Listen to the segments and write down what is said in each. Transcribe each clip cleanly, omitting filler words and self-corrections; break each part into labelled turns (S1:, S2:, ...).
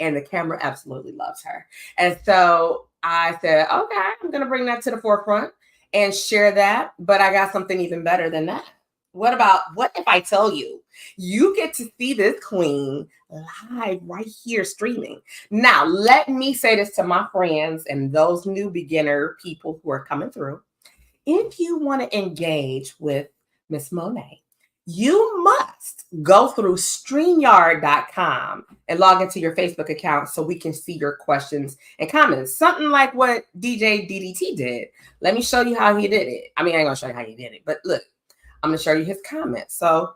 S1: and the camera absolutely loves her. And so I said, okay, I'm going to bring that to the forefront and share that. But I got something even better than that. What if I tell you, you get to see this queen live right here streaming? Now, let me say this to my friends and those new beginner people who are coming through. If you want to engage with Miss Monet, you must go through StreamYard.com and log into your Facebook account so we can see your questions and comments. Something like what DJ DDT did. Let me show you how he did it. I mean, I ain't gonna show you how he did it, but look, I'm gonna show you his comments. So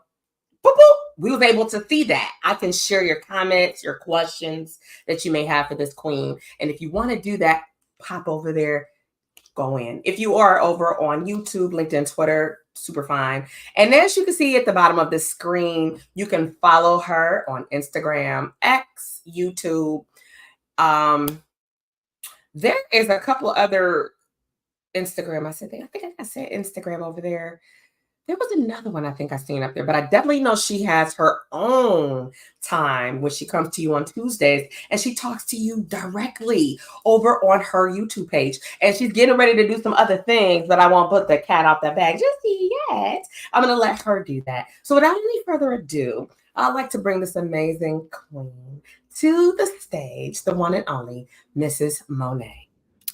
S1: boop, boop, we was able to see that. I can share your comments, your questions that you may have for this queen. And if you want to do that, pop over there, go in. If you are over on YouTube, LinkedIn, Twitter, super fine. And as you can see at the bottom of the screen, you can follow her on Instagram, X, YouTube. There is a couple other Instagram. I think I said Instagram over there. There was another one I think I seen up there, but I definitely know she has her own time when she comes to you on Tuesdays and she talks to you directly over on her YouTube page. And she's getting ready to do some other things, but I won't put the cat out the bag just yet. I'm going to let her do that. So without any further ado, I'd like to bring this amazing queen to the stage, the one and only Mrs. Monet.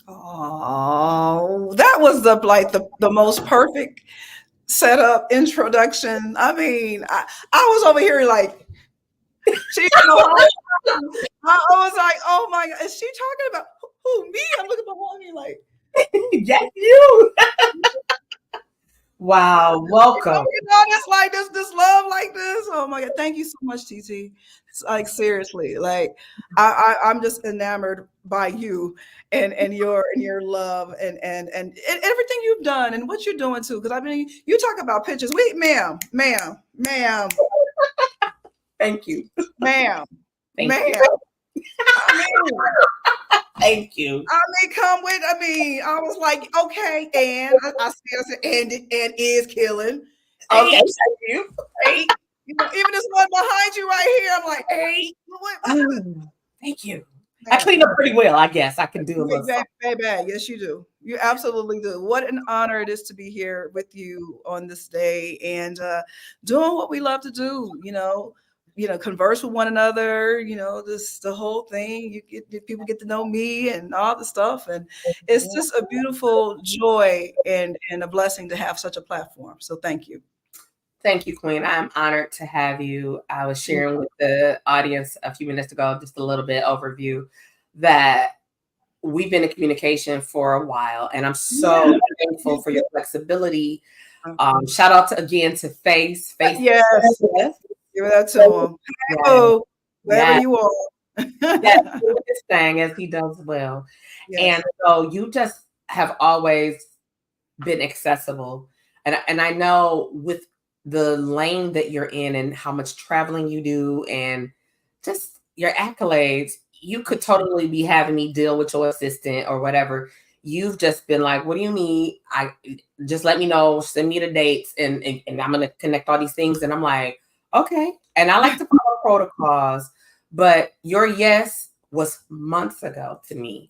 S2: Oh, that was the most perfect setup introduction. I mean, I was over here like, I was like, oh my God, is she talking about who, me? I'm looking behind me like,
S1: yes, you. Wow, welcome.
S2: It's like this love like this. Oh my God, thank you so much, TT. It's like seriously, like I'm just enamored by you and your love and everything you've done and what you're doing too. Because I mean, you talk about pictures. Wait, ma'am.
S1: Thank you,
S2: ma'am.
S1: Thank
S2: ma'am.
S1: You. Thank you.
S2: I was like, okay, and I said, and is killing.
S1: Okay, thank you.
S2: Hey, you know, even this one behind you right here, I'm like, hey,
S1: thank you. I clean up pretty well, I guess. I can do a little
S2: baby. Yes, you do. You absolutely do. What an honor it is to be here with you on this day and doing what we love to do, converse with one another, the whole thing. People get to know me and all the stuff. And it's just a beautiful joy and a blessing to have such a platform. So thank you.
S1: Thank you, Queen. I'm honored to have you. I was sharing with the audience a few minutes ago, just a little bit overview, that we've been in communication for a while. And I'm so thankful for your flexibility. Shout out again to Face.
S2: Yes. Give that to him. Hello, wherever you are.
S1: Yes, do his thing as he does well. Yes. And so you just have always been accessible. And I know with the lane that you're in and how much traveling you do and just your accolades, you could totally be having me deal with your assistant or whatever. You've just been like, what do you need? I just let me know, send me the dates and I'm going to connect all these things. And I'm like, okay. And I like to follow protocols, but your yes was months ago to me.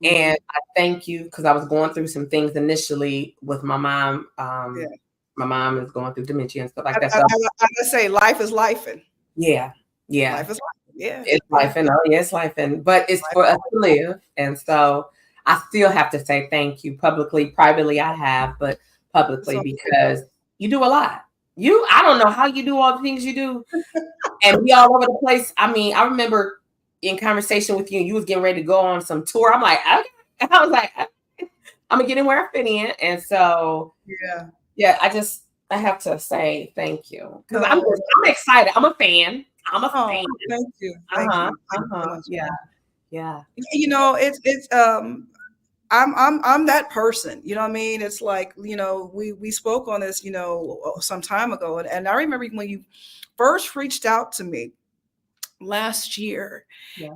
S1: And I thank you because I was going through some things initially with my mom. My mom is going through dementia and stuff like that.
S2: I say life is lifing.
S1: Yeah.
S2: Life is life. Yeah.
S1: It's lifing. Oh, yeah, it's lifing. But it's for us to live. And so I still have to say thank you publicly. Privately, I have, but publicly because you do a lot. I don't know how you do all the things you do and be all over the place. I mean, I remember in conversation with you was getting ready to go on some tour. I'm like, okay. I was like, okay. I'm gonna get in where I fit in. And so yeah, I have to say thank you because I'm excited. I'm a fan. Fan.
S2: Thank you.
S1: Yeah.
S2: It's I'm that person. You know what I mean? It's like, we spoke on this, some time ago. And I remember when you first reached out to me last year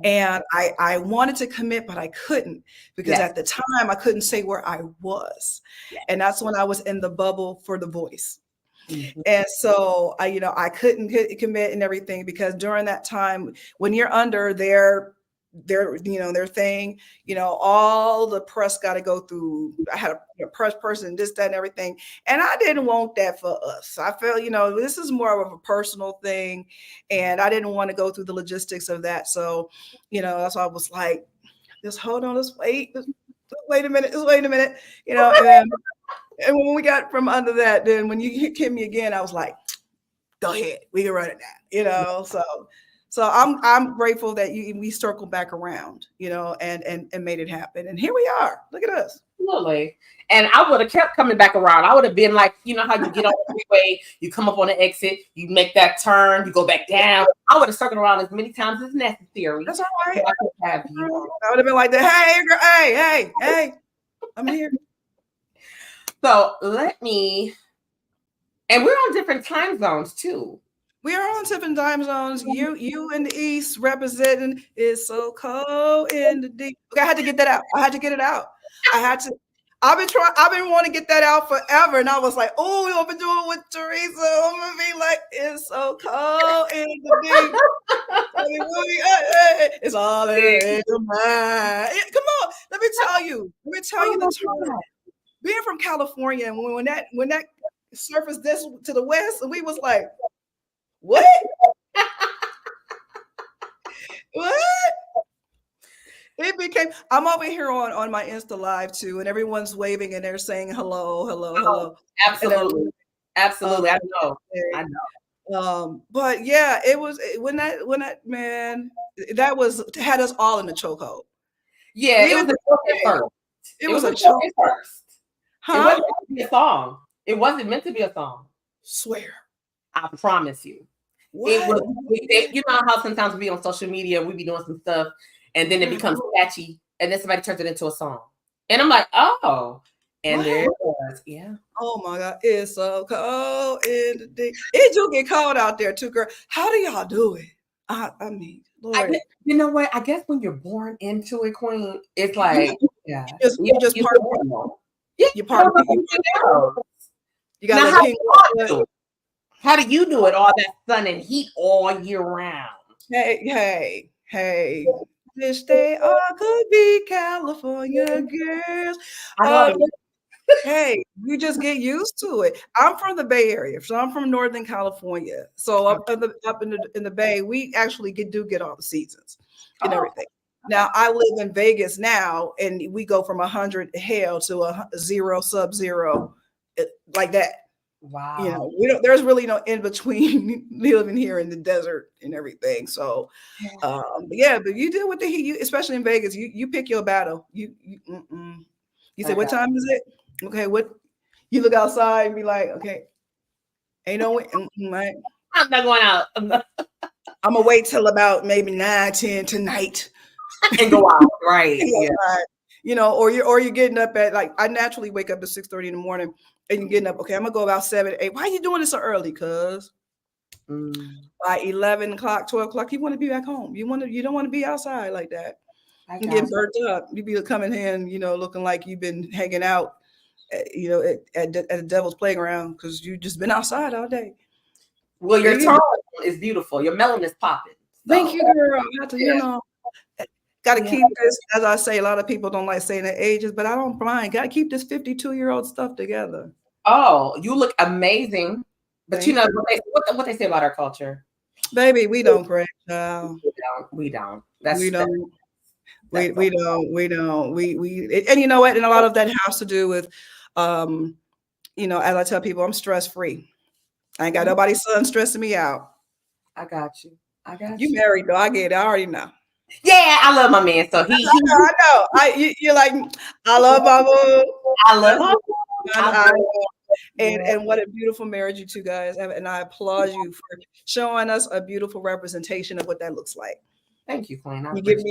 S2: and I wanted to commit, but I couldn't because at the time I couldn't say where I was. And that's when I was in the bubble for The Voice. Mm-hmm. And so I couldn't commit and everything because during that time when you're under their their thing, all the press got to go through. I had a press person, this, that, and everything. And I didn't want that for us. I felt, this is more of a personal thing. And I didn't want to go through the logistics of that. So, that's why I was like, just hold on, just wait a minute, and when we got from under that, then when you hit me again, I was like, go ahead, we can run it now, So I'm grateful that we circled back around, and made it happen. And here we are. Look at us.
S1: Absolutely. And I would have kept coming back around. I would have been like, you know how you get on the freeway, you come up on the exit, you make that turn, you go back down. I would have circled around as many times as necessary.
S2: That's all right.
S1: I could have you.
S2: I would have been like that. Hey, girl, hey, I'm here.
S1: So and we're on different time zones too.
S2: We are on different time zones. You in the East representing It's So Cold in the Deep. Okay, I had to get that out. I had to get it out. I've been wanting to get that out forever. And I was like, oh, we're gonna be doing it with Teresa. I'm gonna be like, it's so cold in the deep. It's all in your mind. Come on, let me tell you the truth. Being from California, and when that surfaced this to the west, and we was like, what? What? It became, I'm over here on my Insta Live too, and everyone's waving and they're saying hello.
S1: Absolutely. Absolutely. I know.
S2: But yeah, it was when that man, that had us all in the chokehold.
S1: Yeah, it was a choke at first.
S2: It was a choke at first.
S1: Huh? It wasn't meant to be a song. It wasn't meant to be a song.
S2: Swear.
S1: I promise you.
S2: What?
S1: It was, you know how sometimes we be on social media and we be doing some stuff and then it becomes catchy and then somebody turns it into a song. And I'm like, oh. And there it was. Yeah.
S2: Oh my God. It's so cold in the day. It do get cold out there too, girl. How do y'all do it? I mean, Lord.
S1: You know what? I guess when you're born into it, Queen, it's like, yeah.
S2: You're just part of it. Yeah, you're part of it. You got
S1: now, how do you do it? All that sun and heat all year round.
S2: Hey. Wish they all could be California girls. Hey, you just get used to it. I'm from the Bay Area, so I'm from Northern California. So up in the Bay, we actually get all the seasons and everything. Now I live in Vegas now, and we go from 100 hell to a 0 sub-zero, like that.
S1: Wow.
S2: There's really no in between living here in the desert and everything. So, but you deal with the heat, especially in Vegas. You pick your battle. You say, what time is it? Okay, what? You look outside and be like, okay, ain't no way. Right?
S1: I'm not going out. I'm
S2: gonna wait till about maybe 9-10 tonight
S1: and go out. Right.
S2: Yeah. Or you're getting up at, like, I naturally wake up at 6:30 in the morning. And you're getting up, okay, I'm going to go about 7, 8. Why are you doing this so early? Because by 11 o'clock, 12 o'clock, you want to be back home. You don't want to be outside like that. You get burnt up. You be coming in, looking like you've been hanging out, at the devil's playground because you've just been outside all day.
S1: Well, your tone is beautiful. Your melanin is popping.
S2: So. Thank you, girl. Got to keep this, as I say, a lot of people don't like saying their ages, but I don't mind. Got to keep this 52-year-old stuff together.
S1: Oh, you look amazing. But what they say about our culture?
S2: Baby, we don't correct.
S1: We don't.
S2: We don't. And you know what? And a lot of that has to do with, as I tell people, I'm stress-free. I ain't got nobody's son stressing me out.
S1: I got you.
S2: You married though. I get it. I already know.
S1: Yeah, I love my man. So I
S2: know. You're like, I love my boo.
S1: I love
S2: him. And what a beautiful marriage you two guys have. And I applaud you for showing us a beautiful representation of what that looks like.
S1: Thank you, Queen.
S2: You give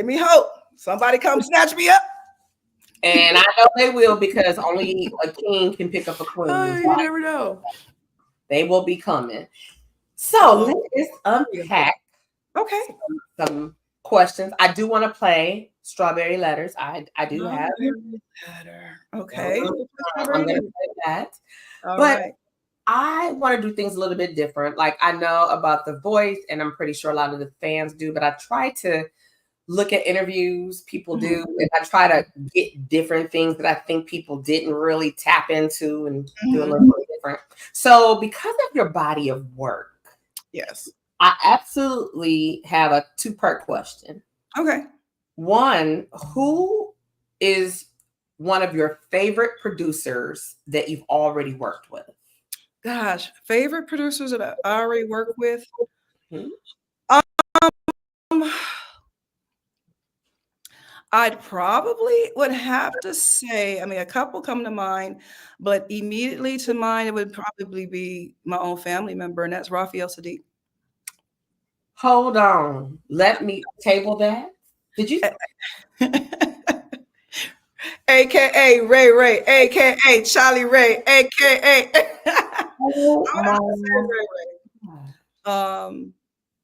S2: me hope. Somebody come snatch me up.
S1: And I know they will, because only a king can pick up a queen.
S2: Oh, you never know.
S1: They will be coming. So let's unpack.
S2: Okay.
S1: Some questions. I do want to play Strawberry Letters. I do have.
S2: Letter. Okay.
S1: I'm going to play that.
S2: All
S1: but
S2: right.
S1: I want to do things a little bit different. Like, I know about The Voice, and I'm pretty sure a lot of the fans do, but I try to look at interviews people
S2: Mhm.
S1: do, and I try to get different things that I think people didn't really tap into and do a
S2: Mhm.
S1: little bit different. So, because of your body of work,
S2: Yes.
S1: I absolutely have a two-part question.
S2: Okay.
S1: One, who is one of your favorite producers that you've already worked with?
S2: Gosh, favorite producers that I already work with.
S1: Hmm?
S2: Um, I'd probably would have to say, I mean, a couple come to mind, but immediately to mind, it would probably be my own family member, and that's Raphael Sadiq.
S1: Hold on. Let me table that. Did you?
S2: AKA Ray Ray, AKA Charlie Ray, AKA. I
S1: Oh
S2: would
S1: my
S2: have to say Ray
S1: God.
S2: Ray.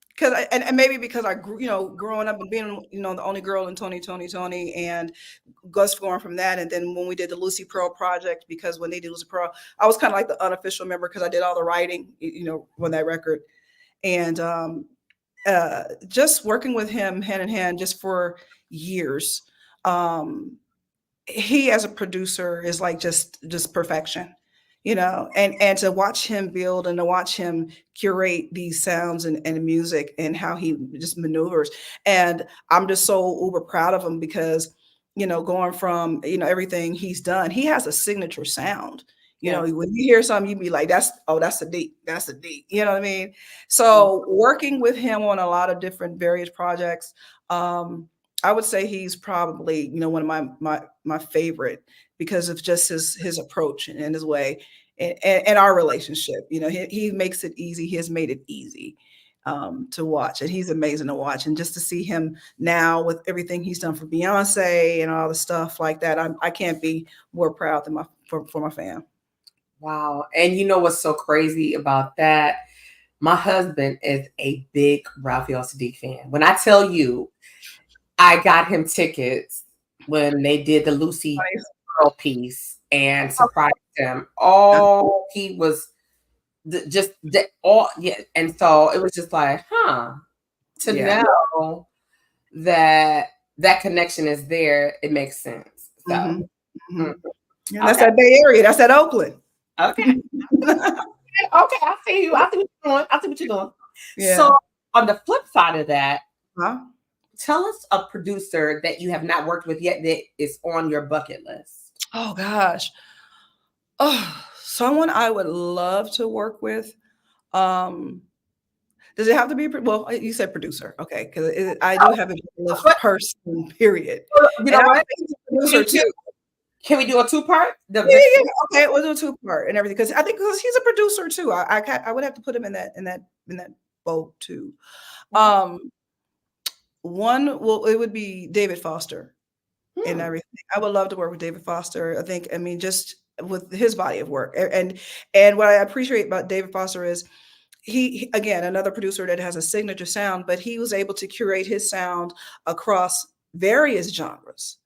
S2: Because and maybe because I grew, growing up and being, the only girl in Tony, and Gus going from that. And then when we did the Lucy Pearl project, because when they did Lucy Pearl, I was kind of like the unofficial member because I did all the writing, on that record. And just working with him hand in hand just for years. He as a producer is like just perfection, and to watch him build and to watch him curate these sounds and music and how he just maneuvers. And I'm just so uber proud of him because, going from, everything he's done, he has a signature sound.
S1: Yeah.
S2: When you hear something, you'd be like, that's a deep, that's a deep, you know what I mean? So working with him on a lot of different various projects, I would say he's probably, one of my favorite because of just his approach and his way and our relationship. He makes it easy. He has made it easy to watch, and he's amazing to watch. And just to see him now with everything he's done for Beyonce and all the stuff like that, I can't be more proud than for my fam.
S1: Wow. And you know what's so crazy about that? My husband is a big Raphael Sadiq fan. When I tell you, I got him tickets when they did the Lucy
S2: Nice.
S1: Pearl piece and surprised him. Oh, he was just all, yeah. And so it was just like, to
S2: Yeah.
S1: know that that connection is there, it makes sense. So,
S2: Hmm. Hmm.
S1: mm,
S2: And that's
S1: okay,
S2: that Bay Area. That's that Oakland.
S1: okay, okay. I see you. I see what you're doing. I see what you're doing.
S2: Yeah.
S1: So, on the flip side of that,
S2: Huh?
S1: tell us a producer that you have not worked with yet that is on your bucket list.
S2: Oh gosh. Oh, someone I would love to work with. Um, does it have to be well? You said producer, okay? Because I do have a list
S1: But
S2: person, period.
S1: you
S2: And
S1: know
S2: I would
S1: what?
S2: say he's a producer too.
S1: Can we do a two-part?
S2: Yeah, yeah, yeah. Okay, we'll do a two-part and everything because I think because he's a producer too. I would have to put him in that boat too. Um, One, well, it would be David Foster and
S1: Hmm.
S2: everything. I would love to work with David Foster. I mean, just with his body of work. And what I appreciate about David Foster is again, another producer that has a signature sound, but he was able to curate his sound across various genres.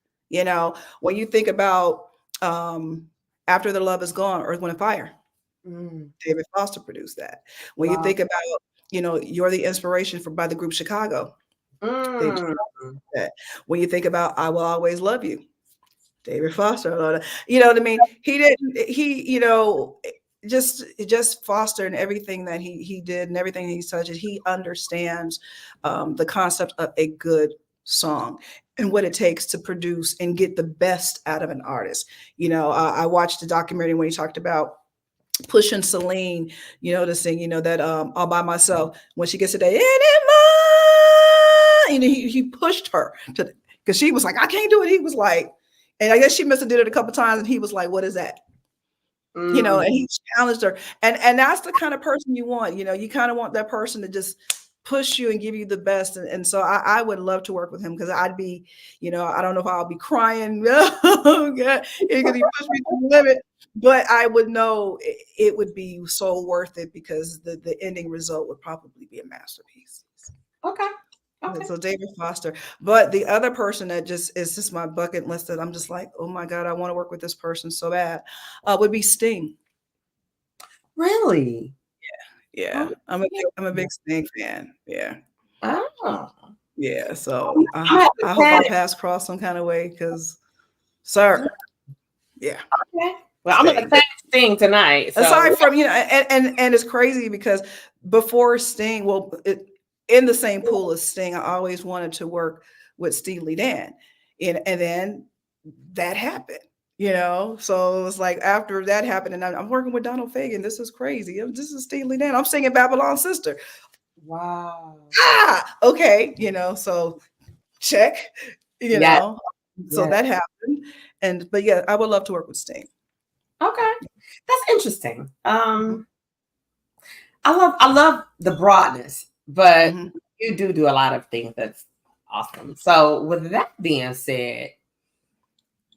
S2: When you think about After the Love Is Gone, Earth, Wind and Fire,
S1: Mm.
S2: David Foster produced that. When you
S1: Wow.
S2: think about, You're the Inspiration by the group Chicago, David
S1: Mm.
S2: Foster did that. When you think about I Will Always Love You, David Foster, you know what I mean? He didn't, just Foster and everything that he did and everything he touches, he understands the concept of a good song and what it takes to produce and get the best out of an artist. I watched the documentary when he talked about pushing Celine, to sing, that All By Myself. When she gets to that, he pushed her to, because she was like, I can't do it. He was like, and I guess she must have did it a couple times, and he was like, what is that?
S1: Mm.
S2: And he challenged her. And that's the kind of person you want. You kind of want that person to just push you and give you the best. And so I would love to work with him because I'd be, I don't know if I'll be crying. Oh, God, because he pushed me to the limit. But I would know it would be so worth it because the ending result would probably be a masterpiece.
S1: Okay. Okay.
S2: So David Foster. But the other person that just is just my bucket list that I'm just like, oh my God, I want to work with this person so bad, would be Sting.
S1: Really?
S2: Yeah.
S1: Oh,
S2: I'm a big Sting fan. Yeah.
S1: oh.
S2: Yeah, so
S1: I'm at the
S2: I hope our
S1: set.
S2: paths cross some kind of way, because, sir, yeah.
S1: Okay. Well, I'm gonna
S2: Sting.
S1: thank Sting tonight. So
S2: Aside from, and it's crazy because before Sting, well, in the same pool as Sting, I always wanted to work with Steely Dan, and then that happened. So it was like after that happened, and I'm working with Donald Fagen. This is crazy. This is Steely Dan. I'm singing Babylon's Sister.
S1: wow.
S2: Okay. So check.
S1: Yes.
S2: So
S1: Yes.
S2: that happened, but yeah, I would love to work with Sting.
S1: Okay. That's interesting.
S2: Mhm.
S1: I love the broadness, but
S2: Mhm.
S1: you do a lot of things that's awesome. So with that being said,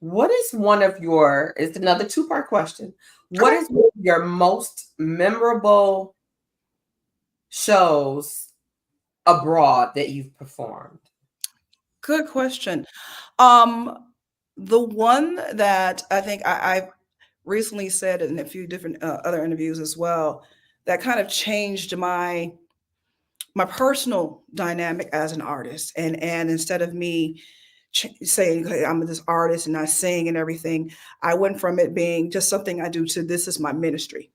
S1: what is one of your, it's another two-part question. What
S2: Okay.
S1: is one of your most memorable shows abroad that you've performed?
S2: Good question. Um, the one that I think I've recently said in a few different other interviews as well, that kind of changed my personal dynamic as an artist, and instead of me saying, "Hey, I'm this artist and I sing and everything," I went from it being just something I do to this is my ministry.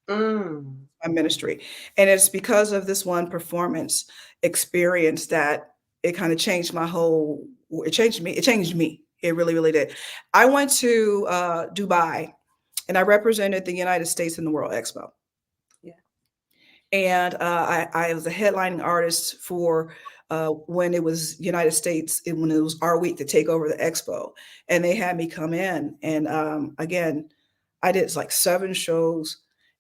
S1: Mm.
S2: My ministry. And it's because of this one performance experience that it kind of changed my whole, it changed me. It changed me. It really, really did. I went to Dubai, and I represented the United States in the World Expo.
S1: Yeah.
S2: And I was a headlining artist for when it was United States, when it was our week to take over the expo. And they had me come in. And again, I did like 7 shows,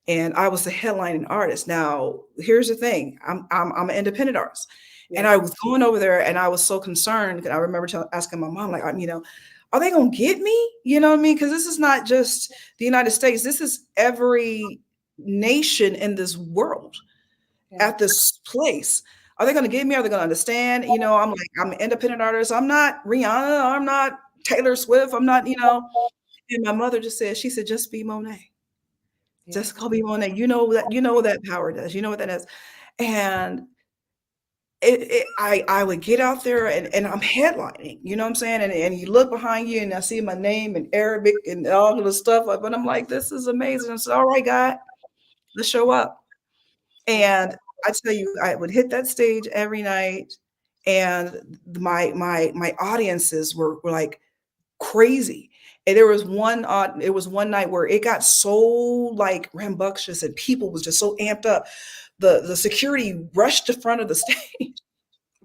S2: and I was the headlining artist. Now, here's the thing: I'm an independent artist, and
S1: Yeah.
S2: I was going over there, and I was so concerned. I remember asking my mom, like, are they gonna get me? You know what I mean? Because this is not just the United States. This is every nation in this world
S1: Yeah.
S2: at this place. Are they going to get me? Are they going to understand? I'm like, I'm an independent artist. I'm not Rihanna. I'm not Taylor Swift. I'm not. And my mother just said, she said, just be Monet.
S1: Yeah.
S2: Just go be Monet. You know what that power does. You know what that is. And I would get out there, and I'm headlining, you know what I'm saying? And you look behind you and I see my name in Arabic and all of the stuff. But I'm like, this is amazing. I said, all right, God, let's show up.
S1: Yeah.
S2: And I tell you, I would hit that stage every night, and my audiences were like crazy. And it was one night where it got so like rambunctious, and people was just so amped up. The security rushed the front of the stage.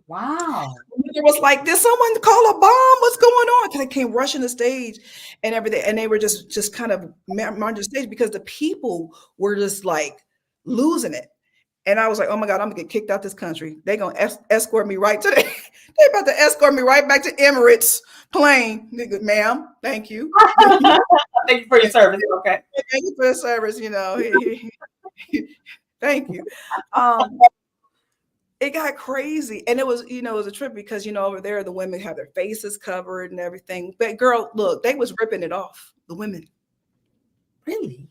S1: Wow.
S2: It was like, did someone call a bomb? What's going on? Because they came rushing the stage and everything, and they were just kind of on the stage because the people were just like losing it. And I was like, oh my God, I'm gonna get kicked out this country. They're gonna escort me right to the, they about to escort me right back to Emirates plane. Nigga, ma'am, thank you.
S1: Thank you for your service. Okay.
S2: Thank you for the service, thank you. It got crazy. And it was a trip because, over there, the women have their faces covered and everything. But girl, look, they was ripping it off, the women.
S1: Really?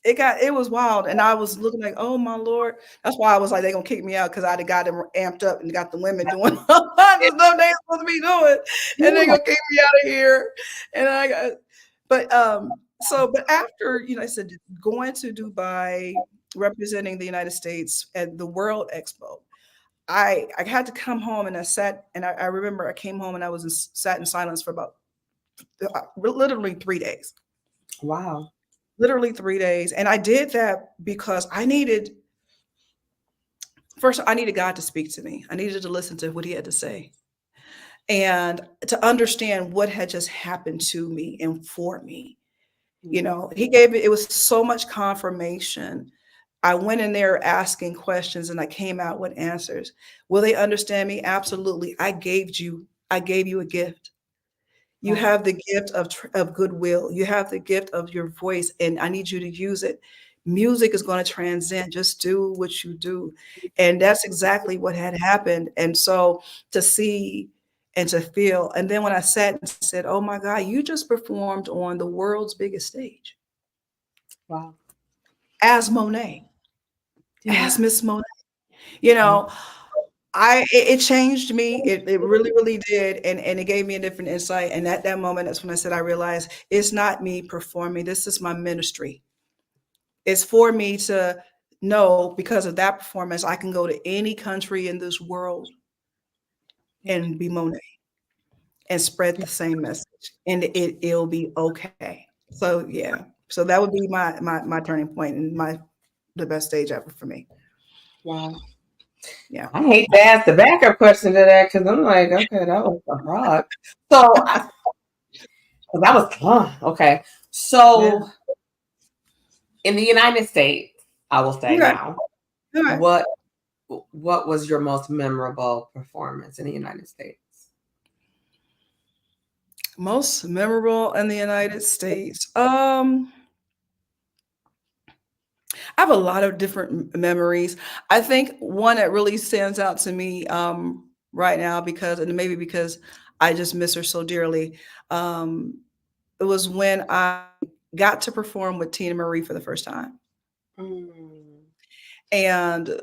S2: It was wild, and I was looking like, oh my Lord. That's why I was like, they gonna kick me out, because I'd have got them amped up and got the women doing all the stuff they supposed to be doing, and they
S1: Yeah.
S2: gonna kick me out of here. And I got, but after, I said, going to Dubai, representing the United States at the World Expo, I had to come home, and I sat, and I remember I came home and I sat in silence for about literally 3 days.
S1: Wow.
S2: Literally 3 days. And I did that because I needed God to speak to me. I needed to listen to what he had to say, and to understand what had just happened to me and for me. He gave it was so much confirmation. I went in there asking questions, and I came out with answers. Will they understand me? Absolutely. I gave you a gift. You
S1: Wow.
S2: have the gift of goodwill. You have the gift of your voice, and I need you to use it. Music is going to transcend. Just do what you do. And that's exactly what had happened. And so to see and to feel. And then when I sat and said, oh my God, you just performed on the world's biggest stage
S1: Wow.
S2: as Monet,
S1: Yeah.
S2: as Miss Monet, you know, It changed me. It really, really did. And it gave me a different insight. And at that moment, that's when I said, I realized it's not me performing. This is my ministry. It's for me to know because of that performance, I can go to any country in this world and be Monet and spread the same message. And it'll be okay. So yeah. So that would be my turning point and the best stage ever for me.
S1: Wow.
S2: Yeah.
S1: I hate to ask the backup question to that because I'm like, okay, that was a rock. So that was okay. So
S2: Yeah.
S1: in the United States, I will say
S2: Okay.
S1: now,
S2: All right.
S1: what was your most memorable performance in the United States?
S2: Most memorable in the United States. I have a lot of different memories. I think one that really stands out to me right now and maybe because I just miss her so dearly. It was when I got to perform with Tina Marie for the first time.
S1: Mm.
S2: And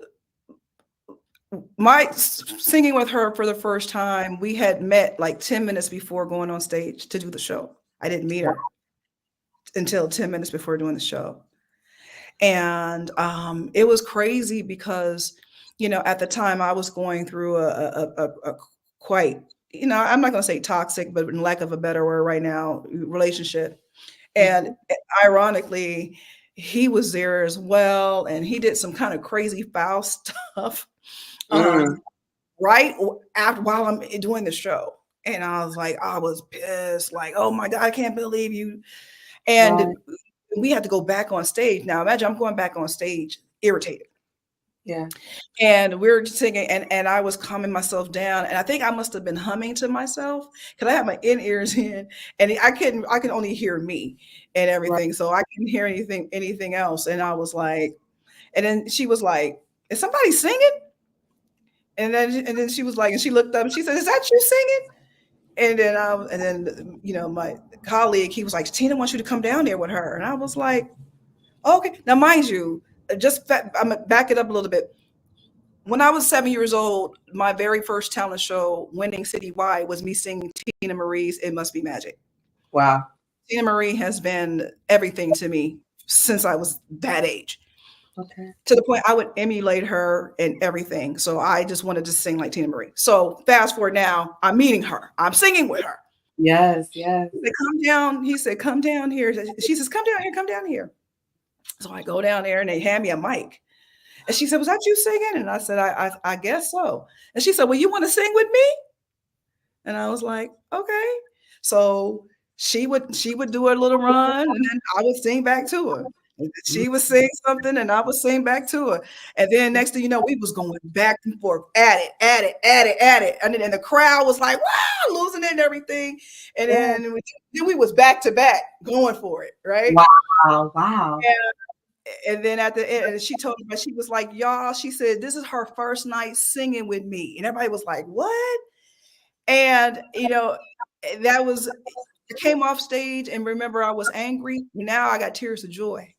S2: my singing with her for the first time, we had met like 10 minutes before going on stage to do the show. I didn't meet her until 10 minutes before doing the show. And it was crazy because, at the time I was going through a quite, I'm not going to say toxic, but in lack of a better word right now, relationship. And ironically, he was there as well. And he did some kind of crazy foul stuff
S1: Mm.
S2: right after while I'm doing the show. And I was pissed, like, oh my God, I can't believe you. And
S1: Right.
S2: we had to go back on stage. Now imagine I'm going back on stage irritated.
S1: Yeah.
S2: And we were singing and I was calming myself down. And I think I must have been humming to myself because I had my in-ears in and I can only hear me and
S1: Right.
S2: everything. So I couldn't hear anything else. And I was like, and then she was like, is somebody singing? And then she was like, and she looked up and she said, is that you singing? And then my colleague, he was like, Tina wants you to come down there with her. And I was like, okay. Now, mind you, I'm gonna back it up a little bit. When I was 7 years old, my very first talent show, winning citywide, was me singing Tina Marie's "It Must Be Magic."
S1: Wow.
S2: Tina Marie has been everything to me since I was that age.
S1: Okay.
S2: To the point I would emulate her in everything. So I just wanted to sing like Tina Marie. So fast forward now, I'm meeting her. I'm singing with her.
S1: Yes. Yes.
S2: He said, come down. He said, come down here. She says, come down here. So I go down there and they hand me a mic. And she said, was that you singing? And I said, I guess so. And she said, well, you want to sing with me? And I was like, okay. So she would do a little run and then I would sing back to her. And she would sing something and I would sing back to her. And then next thing you know, we was going back and forth at it. And then the crowd was like, wow, losing it and everything. And
S1: Yeah.
S2: then we was back to back going for it, right?
S1: Wow. Wow.
S2: And then at the end, she told me, she was like, y'all, she said, this is her first night singing with me. And everybody was like, what? And, that was, I came off stage and remember I was angry. Now I got tears of joy.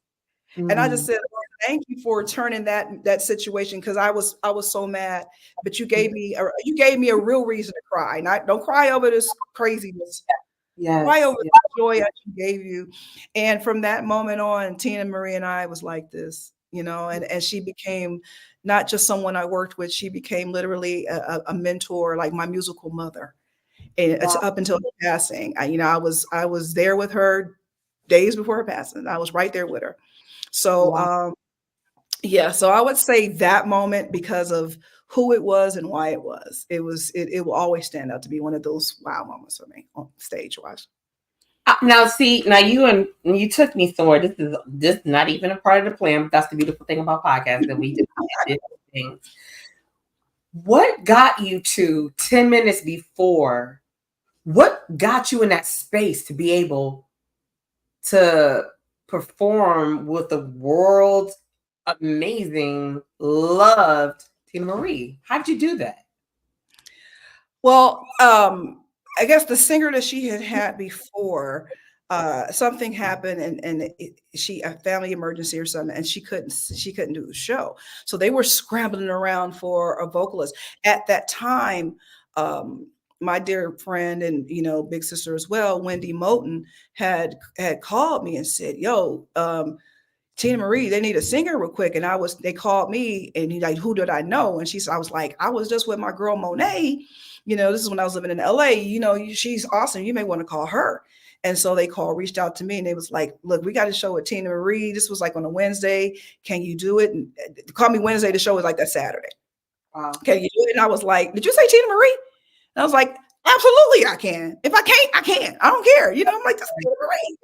S2: And I just
S1: Mm.
S2: said, Lord, thank you for turning that situation because I was so mad. But you gave me a real reason to cry. Don't cry over this craziness. Cry
S1: Yes.
S2: over
S1: Yes.
S2: the joy I gave you. And from that moment on, Tina Marie and I was like this, and she became not just someone I worked with, she became literally a mentor, like my musical mother. And it's
S1: Wow.
S2: up until her passing. I was there with her days before her passing. I was right there with her. So
S1: Wow.
S2: yeah, so I would say that moment because of who it was and why it was. It will always stand out to be one of those wow moments for me on stage wise.
S1: Now, see, now you took me somewhere. This is not even a part of the plan, but that's the beautiful thing about podcasts that we do different things. What got you to 10 minutes before? What got you in that space to be able to perform with the world's amazing, loved Tina Marie? How did you do that?
S2: Well, I guess the singer that she had before, something happened, and she a family emergency or something, and she couldn't do the show. So they were scrambling around for a vocalist. At that time, my dear friend and big sister as well, Wendy Moten, had called me and said, "Yo, Tina Marie, they need a singer real quick." And they called me, and he like, "Who did I know?" And I was like, "I was just with my girl Monet. This is when I was living in LA. She's awesome. You may want to call her." And so reached out to me, and they was like, "Look, we got a show with Tina Marie. This was like on a Wednesday. Can you do it?" And call me Wednesday. The show was like that Saturday.
S1: Wow.
S2: Can you do it? And I was like, "Did you say Tina Marie?" And I was like, "Absolutely, I can. If I can't, I can't. I don't care." I'm like, "Just Tina Marie."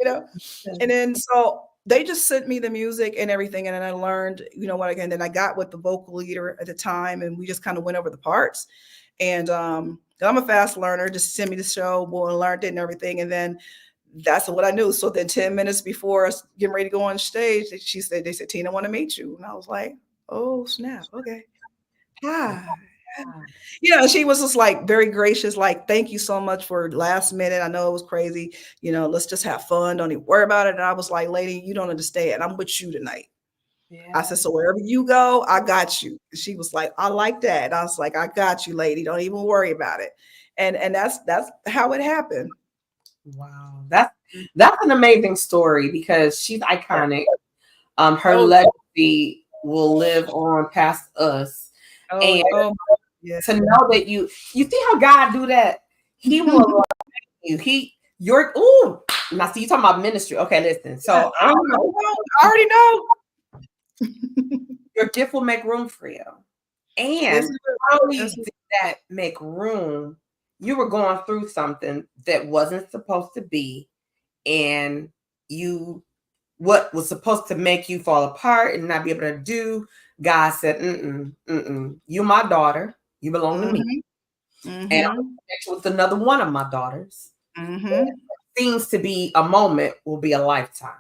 S2: And then so they just sent me the music and everything, and then I learned, again. Then I got with the vocal leader at the time, and we just kind of went over the parts. And I'm a fast learner. Just send me the show, boy, and learned it and everything. And then that's what I knew. So then 10 minutes before us getting ready to go on stage, they said, "Tina, want to meet you." And I was like, "Oh, snap. Okay. Hi." She was just like very gracious, like, "Thank you so much for last minute. I know it was crazy. Let's just have fun. Don't even worry about it." And I was like, "Lady, you don't understand. I'm with you tonight."
S1: Yeah.
S2: I said, "So wherever you go, I got you." She was like, "I like that." And I was like, "I got you, lady. Don't even worry about it." And that's how it happened.
S1: Wow, that's an amazing story because she's iconic. Her
S2: Oh,
S1: legacy will live on past us, and
S2: yeah.
S1: to know that you see how God do that. He will allow you. Ooh. Now, see, you talking about ministry. Okay, listen. So
S2: I already know.
S1: Your gift will make room for you, and not only did that make room, you were going through something that wasn't supposed to be, and what was supposed to make you fall apart and not be able to do, God said, "You're my daughter. You belong to me." And I'm going to connect you with another one of my daughters. Seems to be a moment will be a lifetime.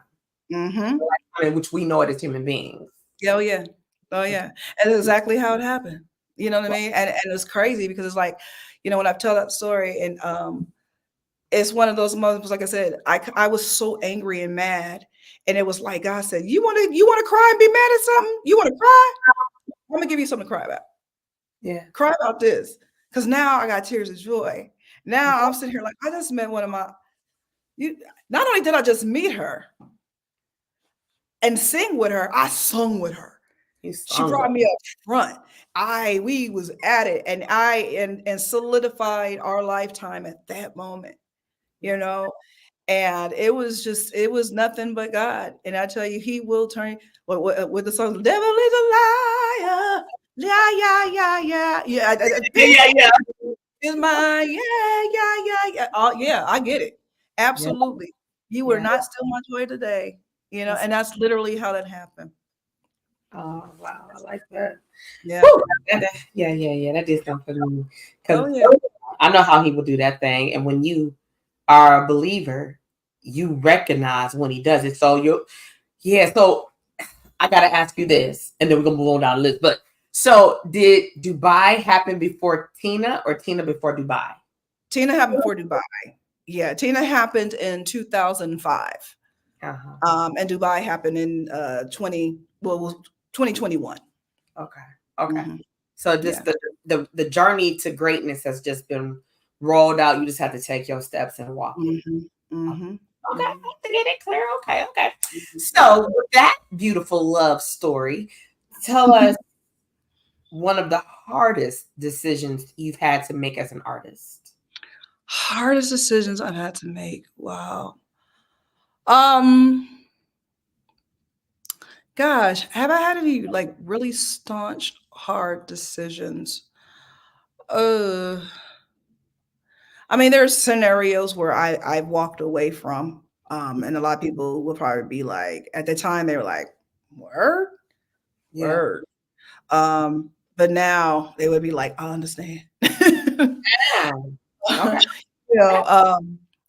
S1: In which we know it as human beings.
S2: Oh yeah. And that's exactly how it happened. You know what I mean? And it's crazy because it's like, when I tell that story, and it's one of those moments, like I said, I was so angry and mad. And it was like God said, you want to cry and be mad at something? You want to cry? I'm gonna give you something to cry about.
S1: Yeah.
S2: Cry about this. Because now I got tears of joy. Now I'm sitting here like, I just met one of not only did I just meet her and sing with her, I sung with her. She brought me up front. We was at it, and and solidified our lifetime at that moment, and it was nothing but God. And I tell you, He will turn with the song, "The devil is a liar." Yeah. Is mine. Yeah. Oh, yeah, I get it. Absolutely. You were not still my joy today, and that's literally how that happened.
S1: Oh, wow. I like that.
S2: Yeah.
S1: Yeah. That did something for me. Because I know how He will do that thing. And when you are a believer, you recognize when He does it. So so I got to ask you this, and then we're going to move on down the list. But so did Dubai happen before Tina, or Tina before Dubai?
S2: Tina happened before Dubai. Yeah, Tina happened in 2005. And Dubai happened in 2021.
S1: Okay. So just the journey to greatness has just been rolled out. You just have to take your steps and walk. Okay, to get it clear. Okay. So with that beautiful love story, tell us one of the hardest decisions you've had to make as an artist.
S2: Hardest decisions I've had to make. Wow. Gosh, have I had any like really staunch, hard decisions? I mean, there's scenarios where I've walked away from, and a lot of people will probably be like, at the time they were like, "Word, word," but now they would be like, "I understand."
S1: Okay.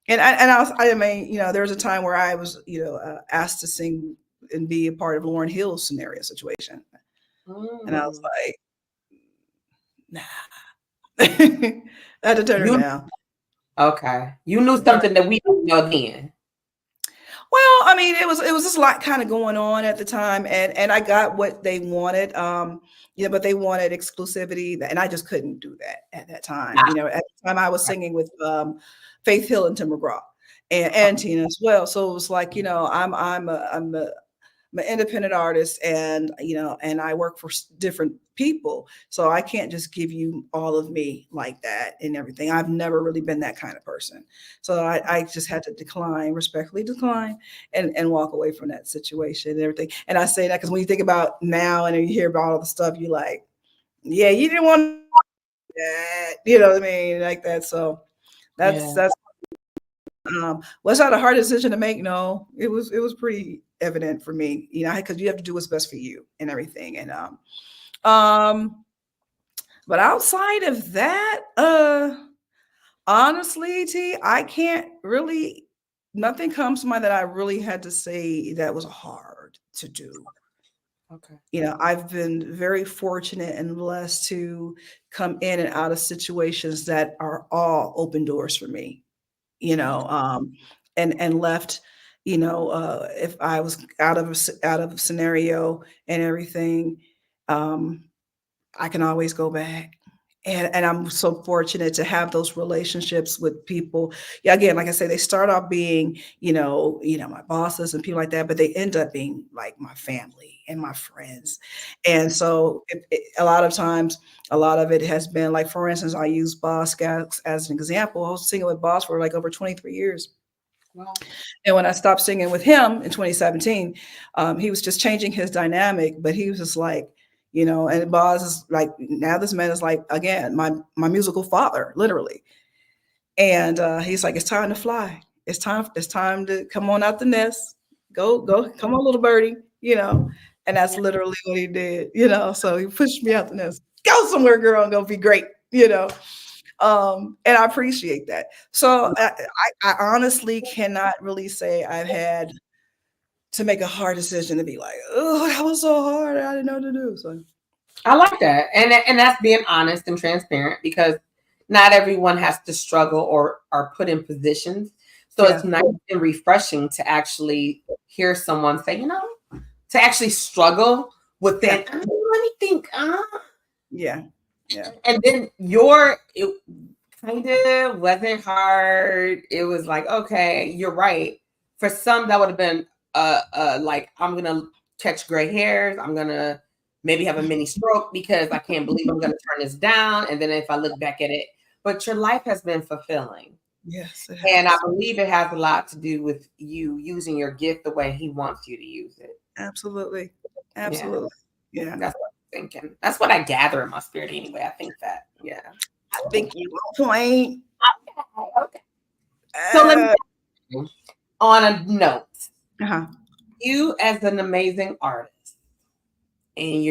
S2: And I mean, there was a time where I was, asked to sing and be a part of Lauryn Hill's scenario situation, and I was like, "Nah." I had to turn her down.
S1: Okay, you knew something that we didn't know then.
S2: Well, I mean, it was just a lot kind of going on at the time, and I got what they wanted. But they wanted exclusivity, and I just couldn't do that at that time.
S1: Ah,
S2: At the time I was singing with Faith Hill and Tim McGraw and
S1: okay.
S2: Tina as well. So it was like, I'm an independent artist, and and I work for different people, so I can't just give you all of me like that and everything. I've never really been that kind of person, so I just had to respectfully decline, and walk away from that situation and everything. And I say that because when you think about now and you hear about all the stuff, you like, yeah, you didn't want that, you know what I mean, like that. So
S1: Yeah.
S2: that's was that a hard decision to make? No, it was pretty evident for me, because you have to do what's best for you and everything. And um, but outside of that, honestly, I can't really. Nothing comes to mind that I really had to say that was hard to do.
S1: Okay.
S2: I've been very fortunate and blessed to come in and out of situations that are all open doors for me. you know, um, and left, if I was out of a scenario and everything, um, I can always go back. And I'm so fortunate to have those relationships with people. Yeah, again, like I say, they start off being, my bosses and people like that, but they end up being like my family and my friends. And so a lot of times, a lot of it has been like, for instance, I use Boss as an example. I was singing with Boss for like over 23 years.
S1: Well,
S2: And when I stopped singing with him in 2017, he was just changing his dynamic, but he was just like, and Boz is like, now this man is like, again, my musical father, literally. And he's like, it's time to fly. It's time to come on out the nest. Go, come on, little birdie, And that's literally what he did, So he pushed me out the nest. Go somewhere, girl, and go be great. And I appreciate that. So I honestly cannot really say I've had to make a hard decision to be like, oh, that was so hard. I didn't know what to do. So
S1: I like that, and that's being honest and transparent because not everyone has to struggle or are put in positions. So it's
S2: yeah,
S1: nice and refreshing to actually hear someone say, to actually struggle
S2: yeah,
S1: within. Let me think.
S2: yeah, yeah,
S1: And then it kind of wasn't hard. It was like, okay, you're right. For some, that would have been like, I'm gonna catch gray hairs. I'm gonna maybe have a mini stroke because I can't believe I'm gonna turn this down. And then if I look back at it, but your life has been fulfilling.
S2: yes, it
S1: And I
S2: has.
S1: believe it has a lot to do with you using your gift the way he wants you to use it.
S2: Absolutely.
S1: Yeah,
S2: Absolutely. Yeah.
S1: that's what I'm thinking. That's what I gather in my spirit anyway. I think that, yeah.
S2: I think you on point.
S1: Okay. So let me
S2: Uh,
S1: on a note,
S2: uh-huh.
S1: you as an amazing artist, and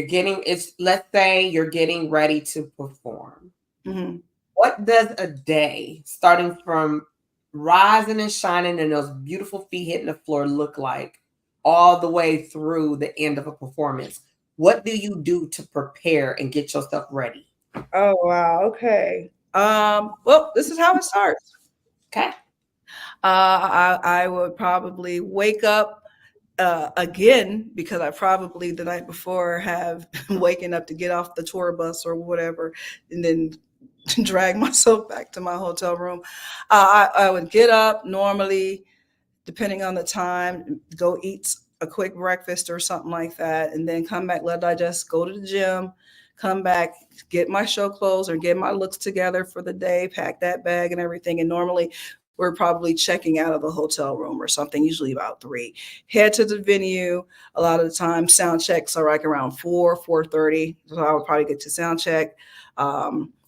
S1: let's say you're getting ready to perform.
S2: Hmm.
S1: What does a day starting from rising and shining and those beautiful feet hitting the floor look like all the way through the end of a performance? What do you do to prepare and get yourself ready?
S2: Oh wow. Okay. Well, this is how it starts.
S1: Okay.
S2: I would probably wake up again because I probably the night before have waken up to get off the tour bus or whatever, and then drag myself back to my hotel room. I would get up normally, depending on the time, go eat a quick breakfast or something like that, and then come back, let digest, go to the gym, come back, get my show clothes or get my looks together for the day, pack that bag and everything. And normally we're probably checking out of the hotel room or something, usually about 3. Head to the venue. A lot of the time, sound checks are like around 4:30. So I would probably get to sound check.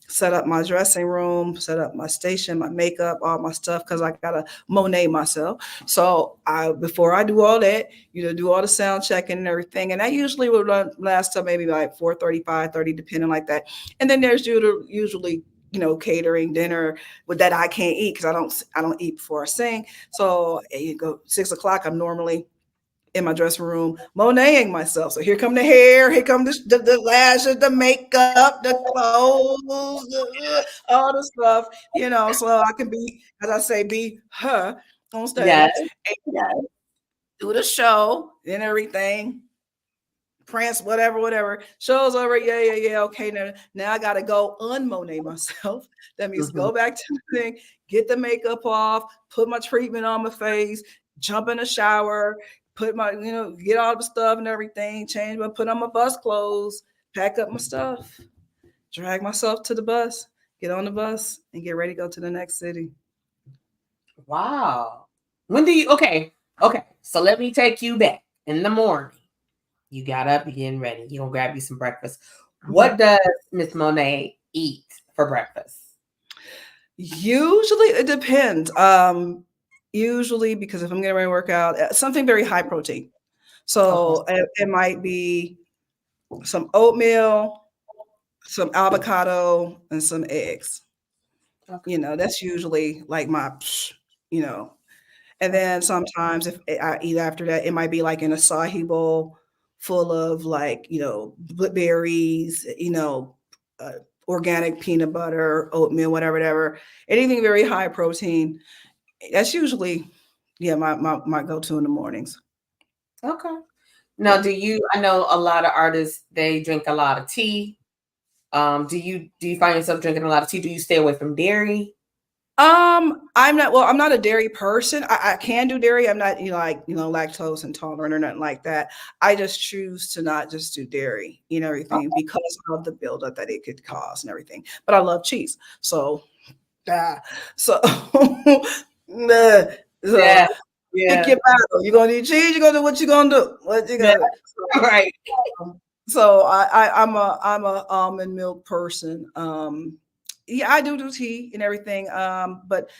S2: Set up my dressing room, set up my station, my makeup, all my stuff, because I gotta Monet myself. So before I do all that, do all the sound checking and everything. And that usually would last till maybe like 4:30, 5:30, depending like that. And then there's usually catering dinner with that I can't eat because I don't eat before I sing. So you go 6 o'clock, I'm normally in my dressing room Moneting myself. So here come the hair, here come the lashes, the makeup, the clothes, all the stuff, so I can be, as I say, be her on stage.
S1: Yes. Yes.
S2: do the show and everything. Prince, whatever. Show's over. Yeah. Okay, now I gotta go un-Monet myself. That means
S1: Mhm.
S2: go back to the thing, get the makeup off, put my treatment on my face, jump in the shower, put my, get all the stuff and everything, change my, put on my bus clothes, pack up my stuff, drag myself to the bus, get on the bus, and get ready to go to the next city.
S1: Wow. When do you okay. So let me take you back. In the morning, you got up, you're getting ready. You're gonna grab you some breakfast. What does Miss Monet eat for breakfast?
S2: Usually it depends. Usually because if I'm getting ready to work out, something very high protein.
S1: Okay.
S2: So it might be some oatmeal, some avocado, and some eggs.
S1: Okay.
S2: That's usually like my, you know. And
S1: Okay.
S2: then sometimes if I eat after that, it might be like in a acai bowl full of like, berries, uh, organic peanut butter, oatmeal, whatever. Anything very high protein. That's usually, yeah, my go-to in the mornings.
S1: Okay. Now,
S2: Yeah.
S1: I know a lot of artists, they drink a lot of tea. Do you find yourself drinking a lot of tea? Do you stay away from dairy?
S2: I'm not a dairy person. I can do dairy. I'm not, lactose intolerant or nothing like that. I just choose to not just do dairy, everything
S1: Okay.
S2: because of the buildup that it could cause and everything. But I love cheese. So, ah, so, nah, so
S1: Yeah.
S2: pick
S1: Yeah.
S2: your battle. You're gonna eat cheese, you're gonna do what you gonna do. What you
S1: Yeah.
S2: gonna do.
S1: Right.
S2: So I'm a almond milk person. Yeah, I do tea and everything. But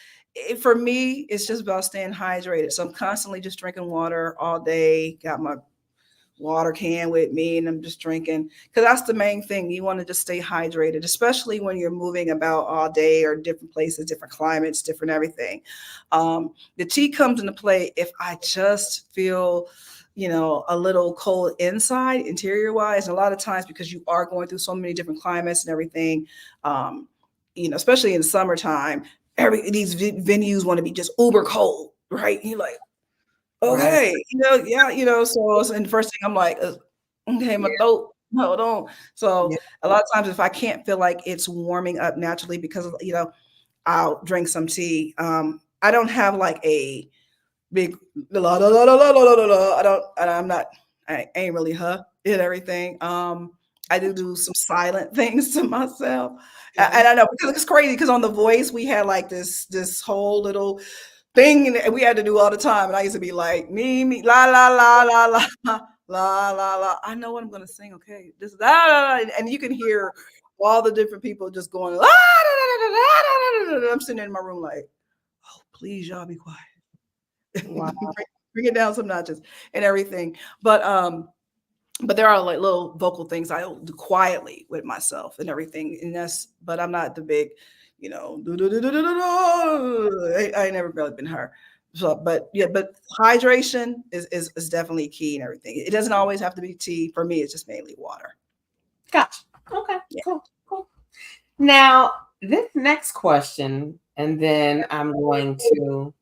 S2: for me, it's just about staying hydrated. So I'm constantly just drinking water all day. Got my water can with me, and I'm just drinking because that's the main thing. You want to just stay hydrated, especially when you're moving about all day or different places, different climates, different everything. The tea comes into play if I just feel a little cold inside, interior wise. And a lot of times because you are going through so many different climates and everything, um, especially in the summertime, these venues want to be just uber cold, right? You're like,
S1: Right.
S2: okay, yeah, and the first thing I'm like, okay, my
S1: Yeah.
S2: throat, hold on. So
S1: Yeah.
S2: a lot of times if I can't feel like it's warming up naturally because I'll drink some tea. I don't have like a big la la la la la la la la. I'm not. I ain't really and everything. I do some silent things to myself,
S1: Yeah.
S2: and I know because it's crazy because on The Voice we had like this whole little thing that we had to do all the time, and I used to be like me la la la la la la la la. I know what I'm gonna sing. Okay, this la, la, la, and you can hear all the different people just going la, la, la, la, la, la, la. I'm sitting in my room like, oh please y'all be quiet.
S1: Wow.
S2: Bring it down some notches and everything. But there are like little vocal things I do quietly with myself and everything. And but I'm not the big, I ain't never really been her. So, but yeah, but hydration is definitely key and everything. It doesn't always have to be tea. For me, it's just mainly water.
S1: Gotcha. Okay.
S2: Yeah.
S1: Cool. Cool. Now, this next question, and then I'm going to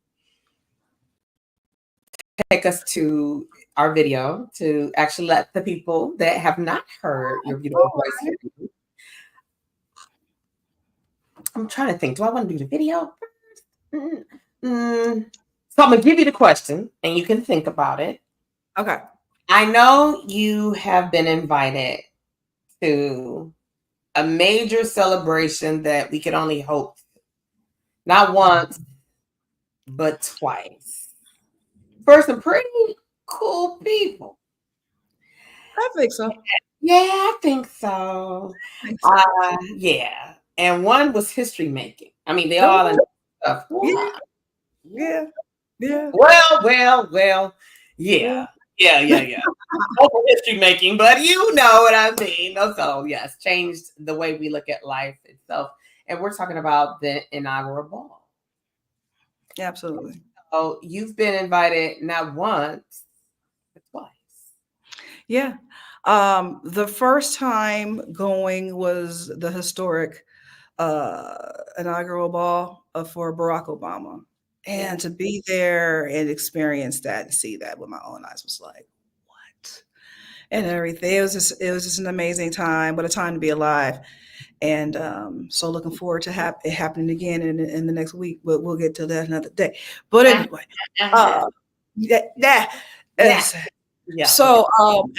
S1: take us to our video to actually let the people that have not heard your beautiful voice hear you. I'm trying to think. Do I want to do the video first? So I'm gonna give you the question, and you can think about it.
S2: Okay.
S1: I know you have been invited to a major celebration that we could only hope not once, but twice for some pretty cool people.
S2: I think so.
S1: Yeah, I think so.
S2: I think so.
S1: Yeah. And one was history making. I mean, they all
S2: Oh,
S1: in stuff.
S2: yeah,
S1: Wow.
S2: yeah, yeah,
S1: Well.
S2: yeah.
S1: Yeah. Yeah. Open history making, but you know what I mean. So, yes, changed the way we look at life itself. And we're talking about the inaugural ball.
S2: Absolutely.
S1: So, you've been invited not once, but twice.
S2: Yeah. The first time going was the historic inaugural ball for Barack Obama. And to be there and experience that and see that with my own eyes was like, what? And everything. It was just an amazing time. What a time to be alive. And so looking forward to it happening again in the next week. But we'll get to that another day. But anyway, yeah.
S1: Yeah.
S2: So,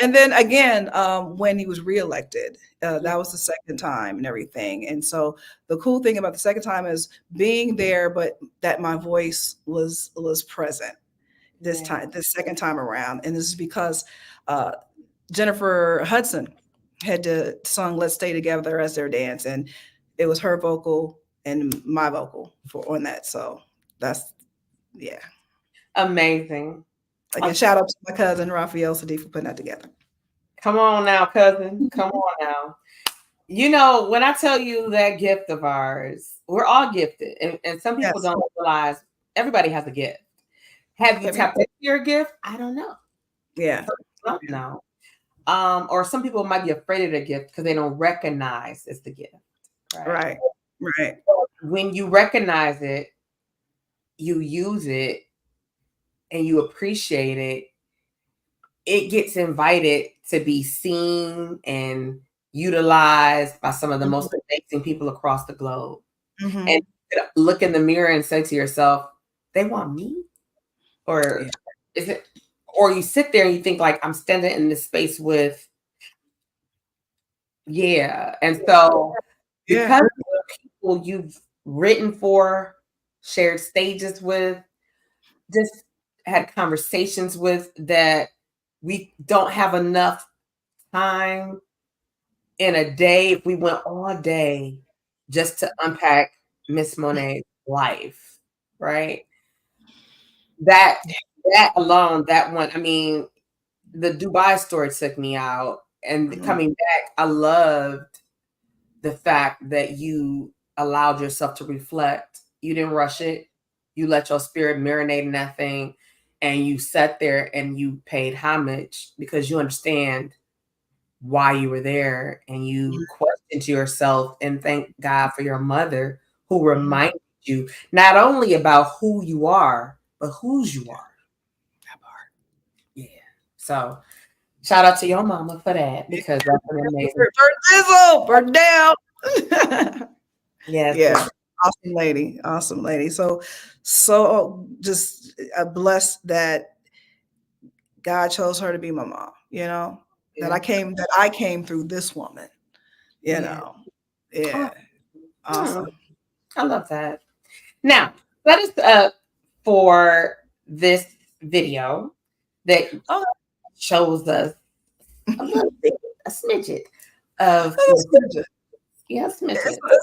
S2: and then again, when he was reelected, that was the second time and everything. And so the cool thing about the second time is being there, but that my voice was present this time, this second time around. And this is because Jennifer Hudson had sung "Let's Stay Together" as their dance, and it was her vocal and my vocal on that. So that's
S1: amazing.
S2: Again, shout out to my cousin Raphael Sadiq for putting that together.
S1: Come on now, cousin. Come on now. You know, when I tell you that gift of ours, we're all gifted. And some people don't realize everybody has a gift. Have you tapped into your gift? I don't know.
S2: Yeah.
S1: No. Or some people might be afraid of their gift because they don't recognize it's the gift.
S2: Right.
S1: When you recognize it, you use it, and you appreciate it, it gets invited to be seen and utilized by some of the most amazing people across the globe. And look in the mirror and say to yourself, they want me? Or is it, or you sit there and you think like, I'm standing in this space with, and so because of the people you've written for, shared stages with, just had conversations with, that we don't have enough time in a day, if we went all day just to unpack Miss Monet's life, right? That alone, that one, I mean, the Dubai story took me out, and coming back, I loved the fact that you allowed yourself to reflect. You didn't rush it. You let your spirit marinate in that thing, and you sat there and you paid homage because you understand why you were there, and you questioned yourself and thank God for your mother who reminded you not only about who you are, but whose you are.
S2: That part.
S1: Yeah. So shout out to your mama for that, because that's an amazing.
S2: Burn down.
S1: Yes.
S2: Yeah. Awesome lady. So just blessed that God chose her to be my mom, that I came through this woman, know. Yeah. Awesome.
S1: I love that. Now, let us for this video that shows us a little bit, a smidget of smidget.
S2: It's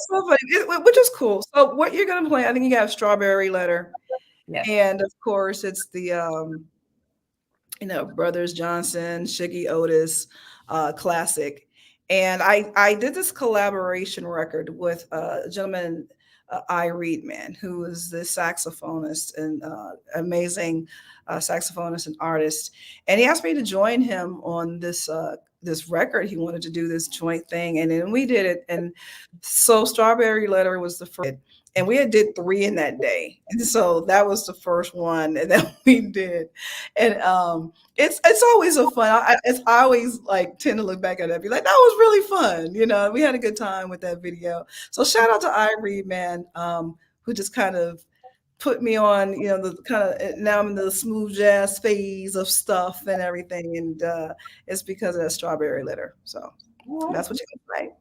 S2: so funny, which is cool. So what you're gonna play, I think you got Strawberry Letter.
S1: Yes.
S2: And of course it's the Brothers Johnson, Shiggy Otis classic. And I did this collaboration record with a gentleman, I. Reedman, who is the saxophonist and amazing saxophonist and artist. And he asked me to join him on this record. He wanted to do this joint thing. And then we did it. And so Strawberry Letter was the first. And we did 3 in that day. And so that was the first one that we did. And it's always a fun. I always like tend to look back at it and be like, that was really fun. We had a good time with that video. So shout out to I. Reedman, who just kind of put me on, the kind of, now I'm in the smooth jazz phase of stuff and everything. And it's because of that Strawberry Letter. So that's what you can play.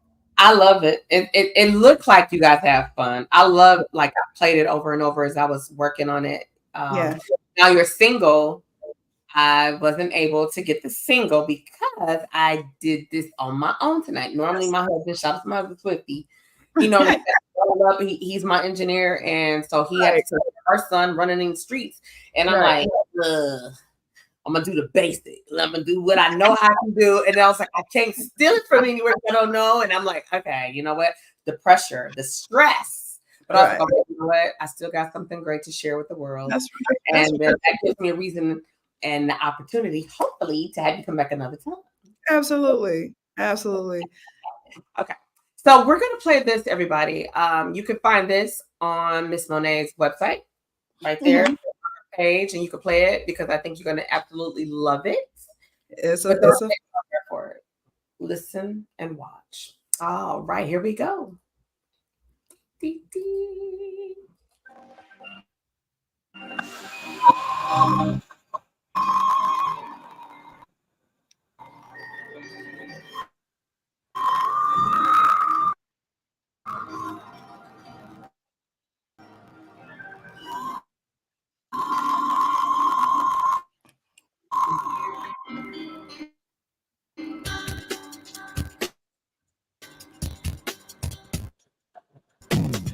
S1: I love it. It looked like you guys have fun. I love, like, I played it over and over as I was working on it. Now your single, I wasn't able to get the single because I did this on my own tonight. Normally my husband, shout out to my husband Swifty, he's my engineer, and so he had to take our son running in the streets. And I'm like, I'm gonna do the basic. I'm gonna do what I know I can do. And I was like, I can't steal it from anywhere I don't know. And I'm like, okay, you know what? The pressure, the stress. But I was like, okay, you know what? I still got something great to share with the world.
S2: That's right.
S1: And that gives me a reason and the opportunity, hopefully, to have you come back another time.
S2: Absolutely.
S1: Okay. So we're gonna play this, everybody. You can find this on Miss Monet's website. right there
S2: Mhm.
S1: page, and you can play it because I think you're going to absolutely love it.
S2: It's a
S1: But don't
S2: it's a
S1: take my word for it. Listen and watch. All right, here we go. Dee, dee.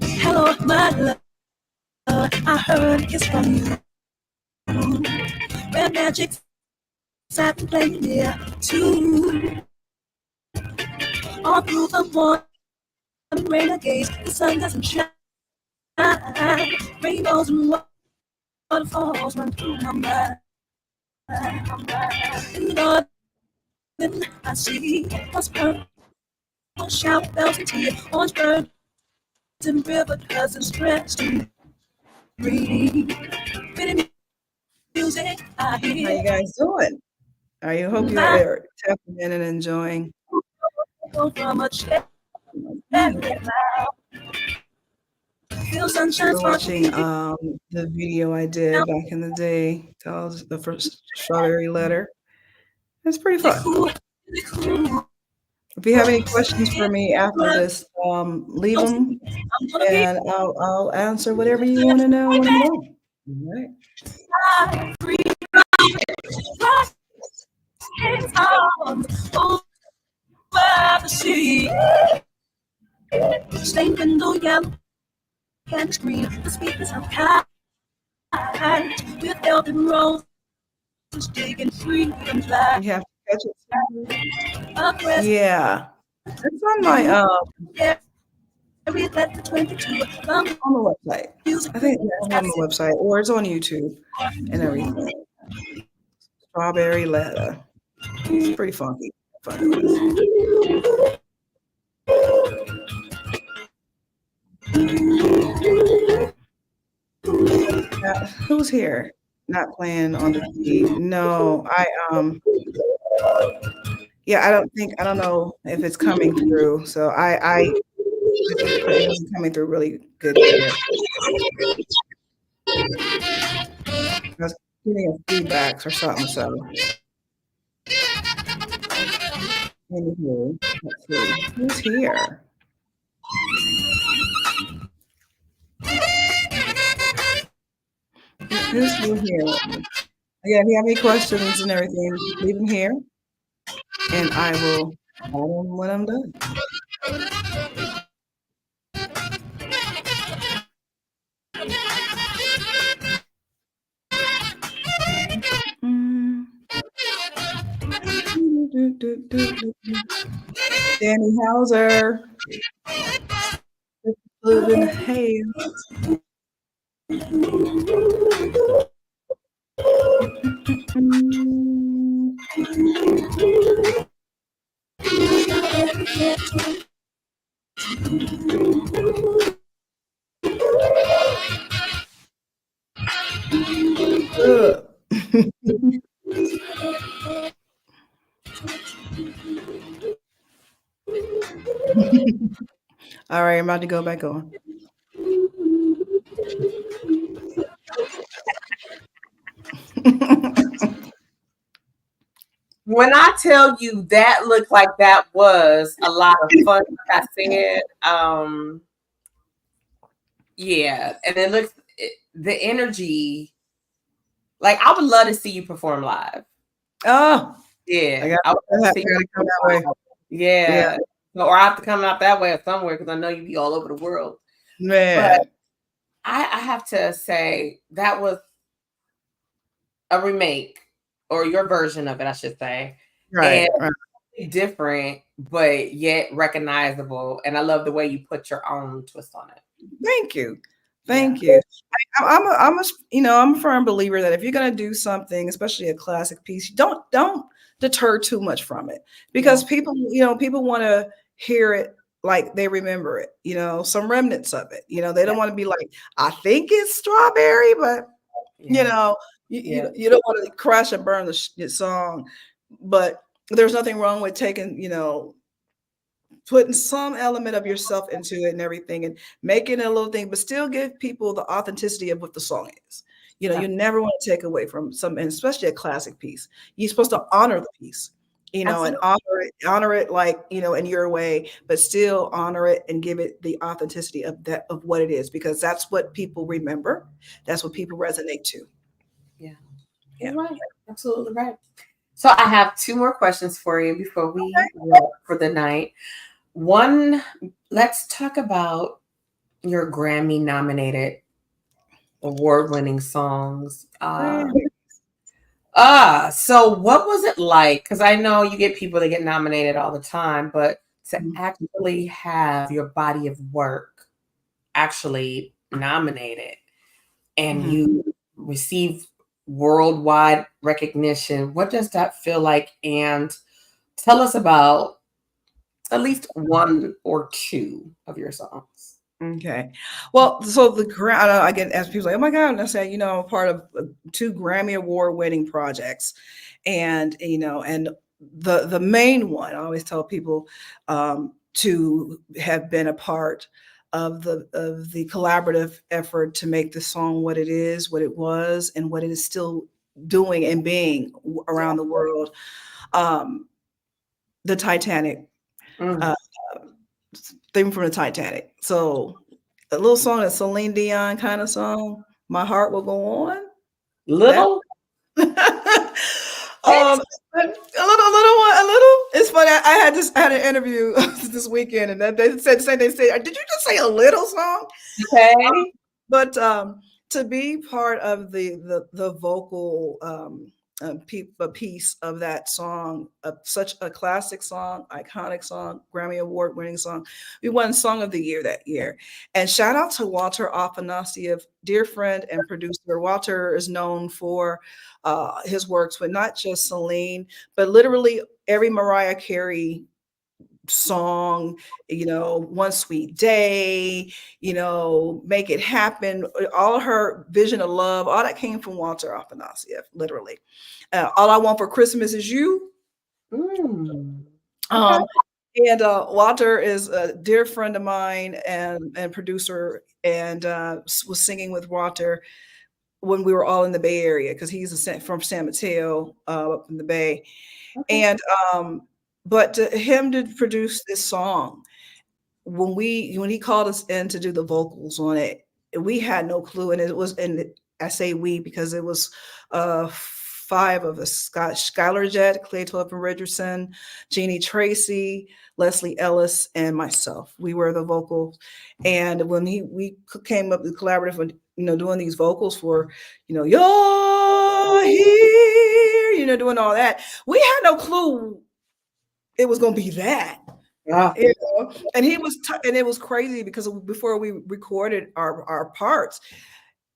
S3: Hello, my love. I heard it's from you. Where magic's happened playing near too. All through the morning, renegades, the sun doesn't shine. Rainbows and waterfalls run through my mind. In the garden, I see what's purple, shower bells and tea, orange birds and river cousins dressed in green. Pretty music I
S2: How you
S3: hear.
S2: guys doing? I hope
S3: I
S2: you're tapping in and enjoying.
S3: go from a chair
S2: We're
S3: and feel sunshine
S2: watching
S3: sparkling
S2: the video I did
S3: down
S2: back in the day called The First Strawberry Letter. It's pretty
S3: the
S2: fun.
S3: cool, the cool.
S2: If you have any questions for me after
S3: I'm
S2: this, leave them
S3: gonna be
S2: and I'll answer whatever you want to know when I'm done. All right.
S3: free. His arms over the sea. Stained window yellow, candy screen. The speakers are kind with elfin roses digging freedom's light.
S2: You have to catch it.
S3: A crest,
S2: Yeah. It's on my
S3: yeah, we let the 22 come
S2: on the website.
S3: music.
S2: I think it's on the website or it's on YouTube and everything. Strawberry Letter. It's pretty funky. Fun it is. Who's here? Not playing on the TV. No, yeah, I don't know if it's coming through. So I it wasn't coming through really good there. I was getting a feedbacks or something. So anywho, let's see who's here. Who's still here? Yeah, if you have any questions and everything, leave them here, and I will add them when I'm done. Mm. Danny Hauser, Living Hail. All right, I'm about to go back on.
S1: When I tell you that looked like that was a lot of fun, like I said, yeah, and it looks the energy. Like I would love to see you perform live.
S2: Oh,
S1: Yeah, I would love to see you
S2: gotta come that
S1: perform
S2: way.
S1: live.
S2: Yeah,
S1: Yeah, or I have to come out that way or somewhere because I know you'd be all over the world. But
S2: man.
S1: I have to say that was a remake or your version of it, I should say,
S2: Right,
S1: and
S2: right.
S1: different but yet recognizable. And I love the way you put your own twist on it.
S2: Thank you.
S1: Yeah.
S2: Thank you. I'm a firm believer that if you're gonna do something, especially a classic piece, don't deter too much from it because people want to hear it like they remember it, some remnants of it. They don't want to be like, I think it's strawberry, but you
S1: Yeah.
S2: know, you don't want to crash and burn the song. But there's nothing wrong with taking, putting some element of yourself into it and everything and making it a little thing, but still give people the authenticity of what the song is. You never want to take away from some, and especially a classic piece. You're supposed to honor the piece, and
S1: Absolutely.
S2: honor it like, in your way, but still honor it and give it the authenticity of what it is, because that's what people remember. That's what people resonate to.
S1: Yeah.
S2: Yeah.
S1: You're right. Absolutely right. So I have two more questions for you before we wrap for the night. One, let's talk about your Grammy nominated award winning songs. So what was it like? Because I know you get people that get nominated all the time, but to actually have your body of work actually nominated and you receive worldwide recognition, what does that feel like? And tell us about at least one or two of your songs.
S2: Okay. Well, so I get asked people like, oh my God, and I say, I'm a part of 2 Grammy Award winning projects. And, and the main one, I always tell people to have been a part of the collaborative effort to make the song what it is, what it was, and what it is still doing and being around the world. The Titanic. Theme from the Titanic. So a little song, a Celine Dion kind of song. My heart will go on.
S1: Little?
S2: A little one, a little. It's funny. I had an interview this weekend, and they said the same. They said, "Did you just say a little song?"
S1: Okay.
S2: But to be part of the vocal a piece of that song, such a classic song, iconic song, Grammy Award winning song. We won Song of the Year that year. And shout out to Walter Afanasieff, dear friend and producer. Walter is known for his works with not just Celine, but literally every Mariah Carey song, One Sweet Day, Make It Happen, all her Vision of Love, all that came from Walter Afanasieff, literally. All I Want for Christmas Is You.
S1: Okay.
S2: And Walter is a dear friend of mine and producer, and was singing with Walter when we were all in the Bay Area, because he's from San Mateo up in the Bay.
S1: Okay.
S2: And but to him to produce this song, when he called us in to do the vocals on it, we had no clue. And I say we because it was 5 of us: Skylar Jett, Clay Topham Richardson, Jeannie Tracy, Leslie Ellis, and myself. We were the vocals. And when we came up with collaborative, doing these vocals for, you're here, doing all that, we had no clue it was going to be that.
S1: Yeah.
S2: And he was, and it was crazy because before we recorded our parts,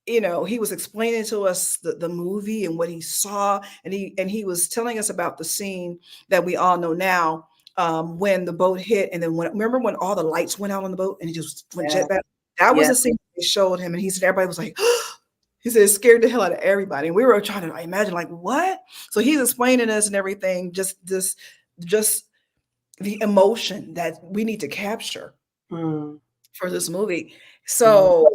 S2: he was explaining to us the movie and what he saw, and he was telling us about the scene that we all know now, when the boat hit, and then remember when all the lights went out on the boat and he just went jet back. That was the scene they showed him, and he said everybody was like, he said it scared the hell out of everybody, and we were trying to imagine like what. So he's explaining us and everything, just the emotion that we need to capture for this movie. So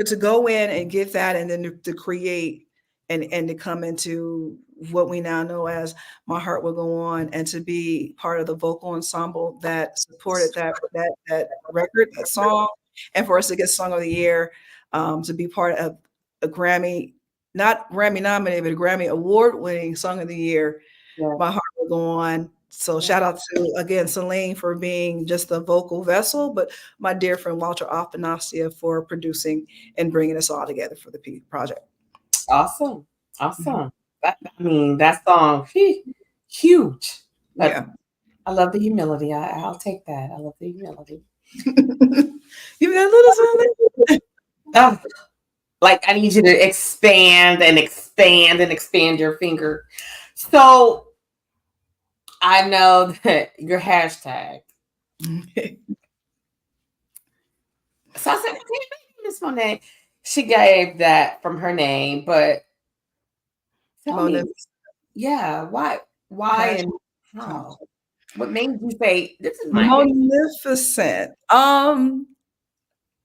S2: to go in and get that, and then to create and to come into what we now know as My Heart Will Go On, and to be part of the vocal ensemble that supported that record, that song, and for us to get Song of the Year, to be part of a Grammy, not Grammy nominated, but a Grammy Award winning Song of the Year, My Heart Will Go On. So shout out to, again, Celine for being just the vocal vessel, but my dear friend Walter Afanasieff for producing and bringing us all together for the project.
S1: Awesome. That song, huge.
S2: Yeah.
S1: I love the humility. I'll take that. I love the humility.
S2: Give me that little
S1: something. Like I need you to expand and expand and expand your finger. So I know that your hashtag So I said, "Okay, Miss Monet." She gave that from her name, but tell me,
S2: Monet,
S1: yeah, why,
S2: passion.
S1: and how? What made you say this is my name?
S2: Magnificent.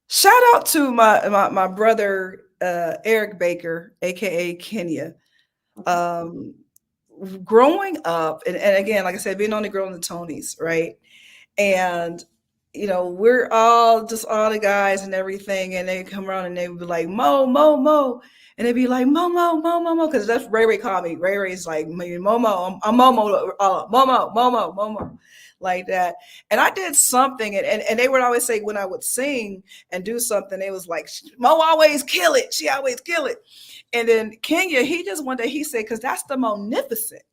S2: Shout out to my brother Eric Baker, aka Kenya. Um, growing up, and again, like I said, being on the girl in the Tonys, right? And we're all the guys and everything, and they come around and they would be like Mo, Mo, Mo, and they'd be like Mo, Mo, Mo, Mo, Mo, because that's Ray Ray called me. Ray Ray's like Momo, I'm Momo, Momo, Momo, Momo, like that. And I did something, and they would always say when I would sing and do something, they was like Mo always kill it. She always kill it. And then Kenya, he just one day he said, because that's the Magnificent.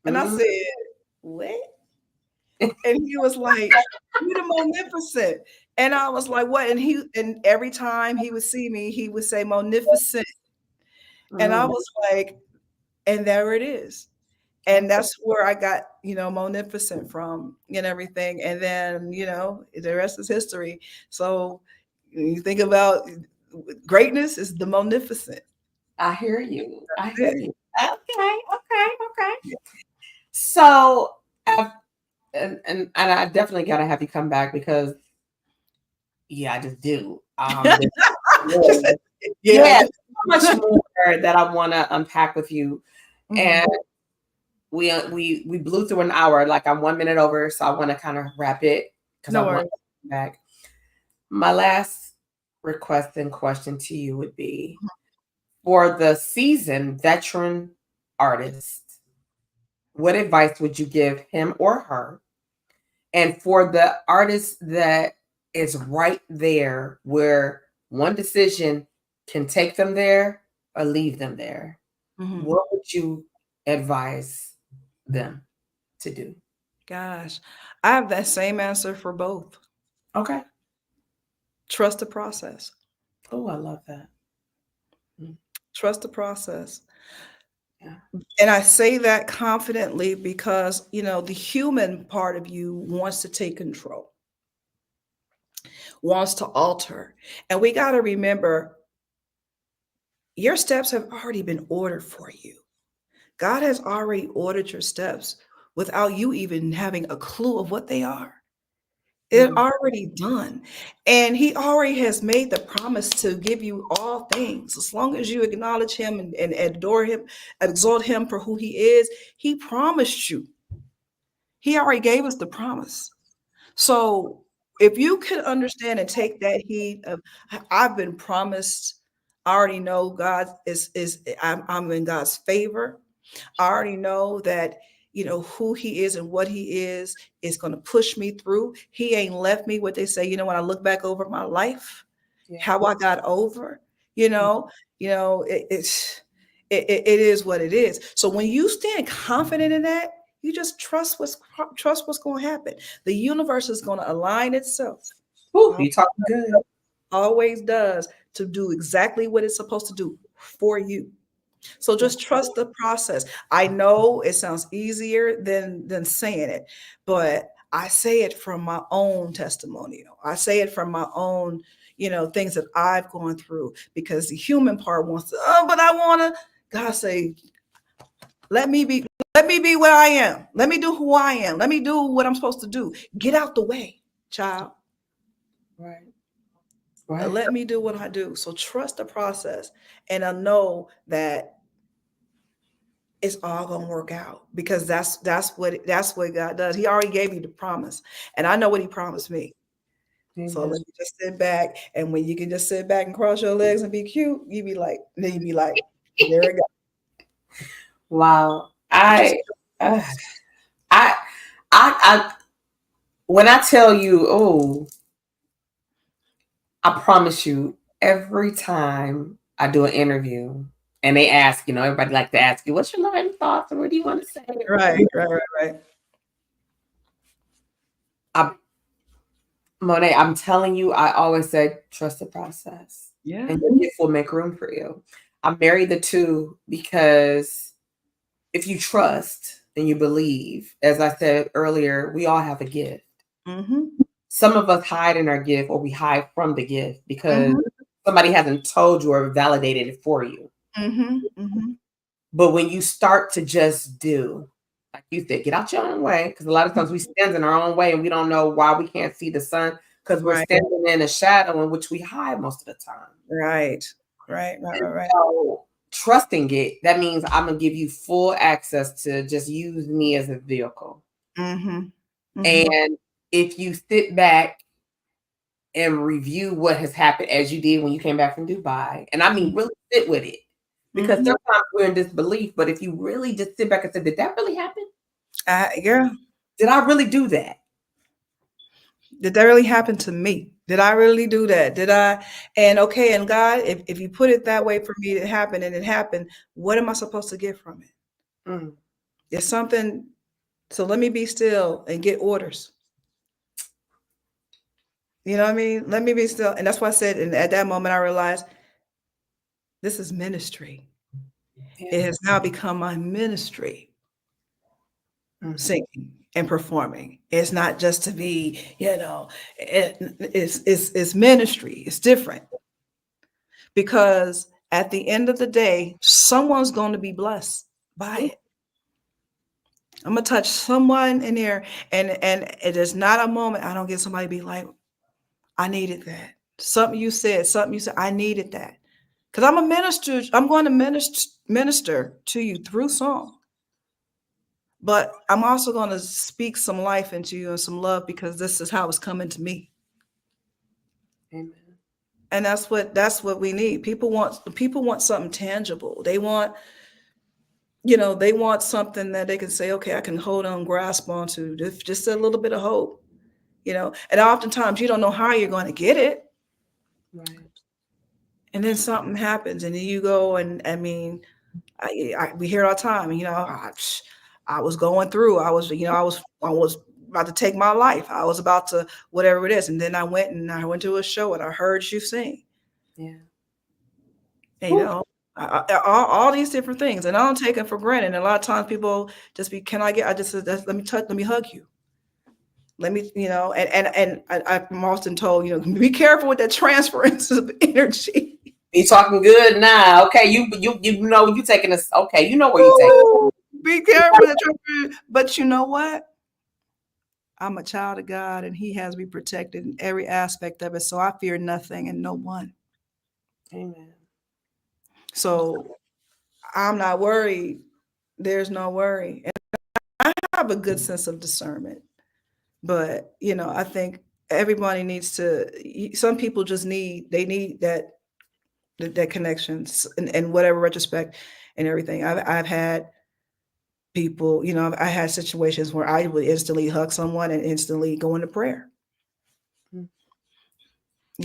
S2: And I
S1: Mm.
S2: said, what? And he was like, "You the Magnificent." And I was like, "What?" And every time he would see me, he would say Magnificent. And I
S1: Mm.
S2: was like, and there it is. And that's where I got, Magnificent from and everything. And then, the rest is history. So when you think about greatness is the Magnificent.
S1: I hear you. I
S2: That's
S1: hear
S2: it.
S1: you. Okay, okay, okay. So, and I definitely gotta have you come back because, yeah, I just do.
S2: She said, yeah, I
S1: Yeah,
S2: do.
S1: so much more that I want to unpack with you,
S2: Mhm.
S1: and we blew through an hour. Like I'm 1 minute over, so I want to kind of wrap it because I
S2: No
S1: want
S2: worries.
S1: to come back. My last request and question to you would be for the seasoned veteran artist, what advice would you give him or her? And for the artist that is right there where one decision can take them there or leave them there,
S2: Mhm.
S1: what would you advise them to do?
S2: Gosh, I have that same answer for both.
S1: Okay.
S2: Trust the process.
S1: Oh, I love that. Mm,
S2: Trust the process.
S1: yeah.
S2: And I say that confidently because, the human part of you wants to take control, wants to alter. And we got to remember your steps have already been ordered for you. God has already ordered your steps without you even having a clue of what they are. It
S1: Mm,
S2: already done. And he already has made the promise to give you all things. As long as you acknowledge him and adore him, exalt him for who he is, he promised you. He already gave us the promise. So if you could understand and take that heed of I've been promised, I already know God is I'm in God's favor. I already know that who he is and what he is going to push me through. He ain't left me what they say, when I look back over my life,
S1: yeah.
S2: how I got over, you
S1: Mm,
S2: know, it is what it is. So when you stand confident in that, you just trust what's going to happen. The universe is going to align itself.
S1: whew, you talking good.
S2: Always does to do exactly what it's supposed to do for you. So
S1: Yeah.
S2: just trust the process. I know it sounds easier than saying it, but I say it from my own testimonial. I say it from my own, things that I've gone through because the human part wants to, oh, but I want to, God say, let me be, let me be where I am. Let me do who I am. Let me do what I'm supposed to do. Get out the way, child.
S1: Right. Right.
S2: Let me do what I do. So trust the process. And I know that it's all gonna work out because that's what God does. He already gave me the promise, and I know what He promised me. So let
S1: Amen.
S2: me just sit back, and when you can just sit back and cross your legs and be cute, then you be like, there we go.
S1: Wow.
S2: Just
S1: Uh, I, I, when I tell you, oh, I promise you, every time I do an interview and they ask, everybody like to ask you, what's your line of thoughts or what do you want to say?
S2: right, right, right, right.
S1: I, Monet, I'm telling you, I always say, trust the process
S2: Yeah.
S1: and your gift will make room for you. I marry the two because if you trust and you believe, as I said earlier, we all have a gift.
S2: Mm-hmm.
S1: some of us hide in our gift, or we hide from the gift because somebody hasn't told you or validated it for you. But when you start to just do, like you said, get out your own way, because a lot of times we stand in our own way and we don't know why we can't see the sun, because we're standing in a shadow in which we hide most of the time.
S2: Right.
S1: So trusting it, that means I'm gonna give you full access to just use me as a vehicle. And if you sit back and review what has happened, as you did when you came back from Dubai, and I mean really sit with it, because sometimes we're in disbelief, but if you really just sit back and say, did that really happen?
S2: Yeah.
S1: Did I really do that?
S2: Did that really happen to me? Did I really do that? Did I? And okay, and God, if you put it that way for me to happen and it happened, what am I supposed to get from it? It's something. So let me be still and get orders. You know what I mean? Let me be still. And that's why I said, and at that moment I realized this is ministry. It has now become my ministry. Singing and performing. It's not just to be, it's ministry. It's different. Because at the end of the day, someone's going to be blessed by it. I'm gonna touch someone in there, and it is not a moment I don't get somebody be like, I needed that. Something you said, I needed that. Because I'm a minister, I'm going to minister to you through song. But I'm also going to speak some life into you and some love, because this is how it's coming to me.
S1: Amen.
S2: And that's what we need. People want something tangible. They want, they want something that they can say, okay, I can hold on, grasp onto, just a little bit of hope, And oftentimes you don't know how you're going to get it.
S1: Right.
S2: And then something happens, and then you go, and I mean, we hear it all the time. I was going through. I was about to take my life. I was about to whatever it is, and then I went to a show and I heard you sing.
S1: Yeah.
S2: And, all these different things, and I don't take it for granted. And a lot of times people just be, can I get? I just said, let me hug you. Let me, and I'm often told, be careful with that transference of energy.
S1: You talking good now? Okay, you taking us. Okay, you know where you taking.
S2: Be careful, but you know what? I'm a child of God, and He has me protected in every aspect of it. So I fear nothing and no one.
S1: Amen.
S2: So I'm not worried. There's no worry, and I have a good sense of discernment. But I think everybody needs to. Some people just need that connections in whatever retrospect and everything. I've had people, I had situations where I would instantly hug someone and instantly go into prayer. You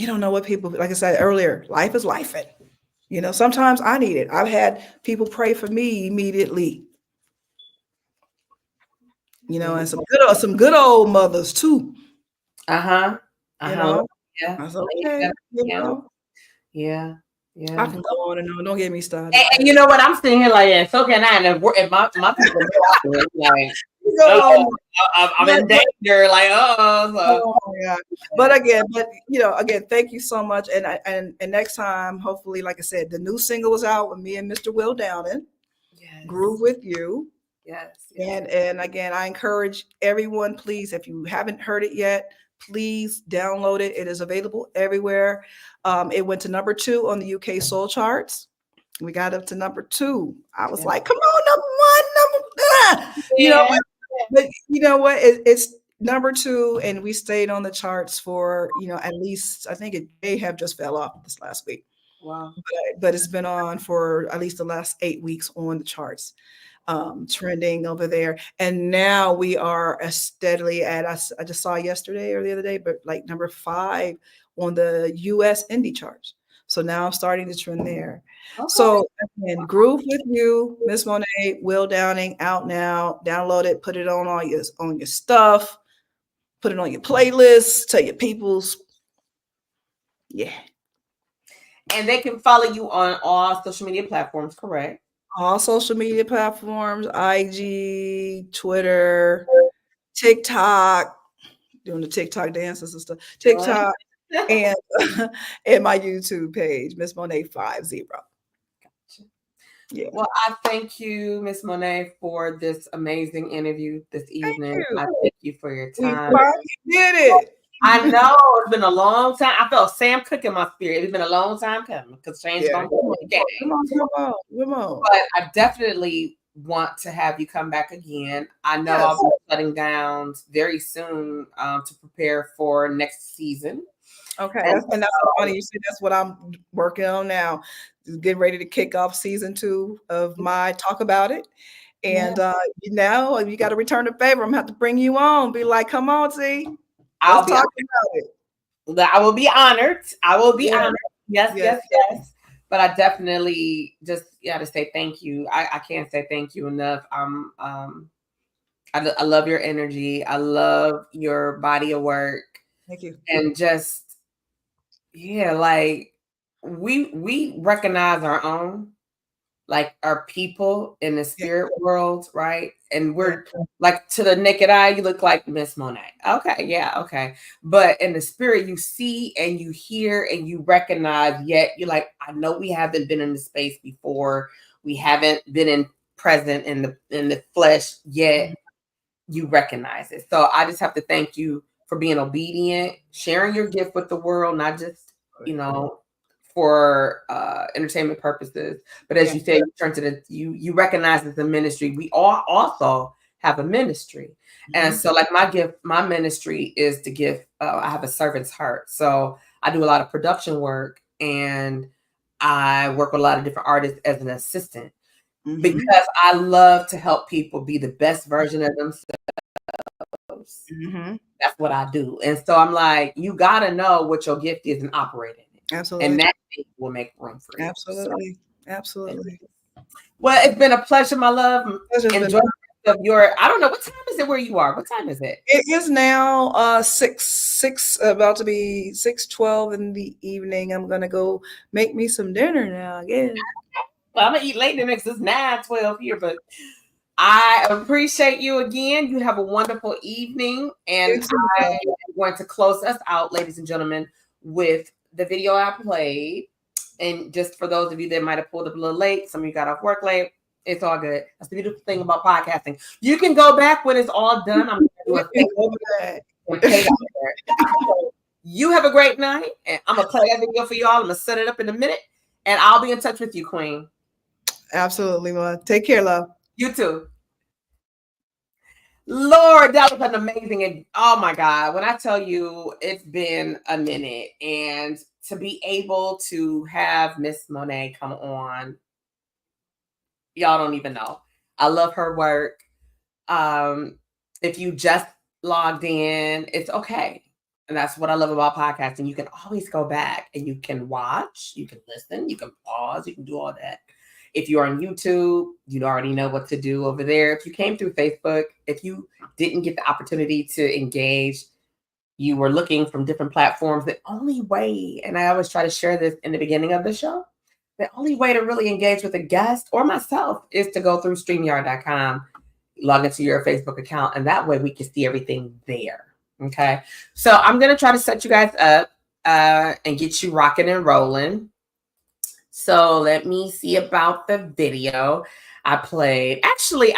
S2: don't know what people, like I said earlier, life is life. Sometimes I need it. I've had people pray for me immediately. And some good old mothers too.
S1: Yeah.
S2: That's okay.
S1: Yeah.
S2: I can go on and on. Don't get me started.
S1: And you know what? I'm sitting here like, yeah, so can I. And my people like, I'm in danger. Like,
S2: oh yeah. But again, thank you so much. And next time, hopefully, like I said, the new single was out with me and Mr. Will Downing. Yes. Groove with You.
S1: Yes.
S2: And again, I encourage everyone, please, if you haven't heard it yet, please download it. It is available everywhere. It went to number 2 on the UK soul charts. We got up to number 2. I was like, come on, number 1, but you know what? It's number 2, and we stayed on the charts for, at least, I think it may have just fell off this last week.
S1: Wow.
S2: But it's been on for at least the last 8 weeks on the charts. Trending over there, and now we are steadily at, I just saw yesterday or the other day, but like number 5 on the US indie charts. So now I'm starting to trend there. Okay. So again, Groove with You, Miss Monet, Will Downing, out now. Download it, put it on all your stuff, put it on your playlist, tell your peoples. Yeah.
S1: And they can follow you on all social media platforms, correct?
S2: All social media platforms, IG, Twitter, TikTok, doing the TikTok dances and stuff. TikTok and and my YouTube page, Miss Monet 50.
S1: Yeah. Well, I thank you, Miss Monet, for this amazing interview this evening. I thank you for your time.
S2: We did it.
S1: I know it's been a long time. I felt Sam Cooke in my spirit. It's been a long time coming because change gonna come again.
S2: Come on.
S1: But I definitely want to have you come back again. I know I'll be shutting down very soon to prepare for next season.
S2: Okay, and that's funny. You see, that's what I'm working on now. Getting ready to kick off season 2 of my Talk About It. And now you got to return the favor. I'm gonna have to bring you on. Be like, come on, T.
S1: I'll talk about it. I will be honored. I will be honored. Yes. But I definitely just got to say thank you. I can't say thank you enough. I love your energy. I love your body of work.
S2: Thank you.
S1: And just like we recognize our own, like our people in the spirit world, right? And we're like, to the naked eye, you look like Miss Monet. Okay. But in the spirit, you see and you hear and you recognize, yet you're like, I know we haven't been in the space before. We haven't been present in the flesh, yet you recognize it. So I just have to thank you for being obedient, sharing your gift with the world, not just, for entertainment purposes, but as you say, you turn to you recognize it's a ministry. We all also have a ministry, and so like my ministry is to give. I have a servant's heart, so I do a lot of production work, and I work with a lot of different artists as an assistant because I love to help people be the best version of themselves. That's what I do, and so I'm like, you got to know what your gift is and operate in it.
S2: Absolutely.
S1: And that will make room for you.
S2: Absolutely.
S1: Well, it's been a pleasure, my love. Enjoy I don't know, what time is it where you are? What time is it?
S2: It is now 6 about to be 6:12 in the evening. I'm gonna go make me some dinner now again.
S1: Well, I'm gonna eat late next. It's 9:12 here, but I appreciate you again. You have a wonderful evening, and I am going to close us out, ladies and gentlemen, with the video I played. And just for those of you that might have pulled up a little late, some of you got off work late, it's all good. That's the beautiful thing about podcasting. You can go back when it's all done. I'm going to do a You have a great night, and I'm going to play that video for y'all. I'm going to set it up in a minute, and I'll be in touch with you, Queen.
S2: Absolutely, Ma. Take care, love.
S1: You too. Lord, that was an amazing, and oh my God, when I tell you it's been a minute, and to be able to have Miss Monet come on, y'all don't even know. I love her work. If you just logged in, it's okay. And that's what I love about podcasting. You can always go back and you can watch, you can listen, you can pause, you can do all that. If you're on YouTube, you already know what to do over there. If you came through Facebook, if you didn't get the opportunity to engage, you were looking from different platforms, the only way, and I always try to share this in the beginning of the show, the only way to really engage with a guest or myself is to go through StreamYard.com, log into your Facebook account, and that way we can see everything there. Okay. So I'm going to try to set you guys up and get you rocking and rolling. So let me see about the video I played. Actually,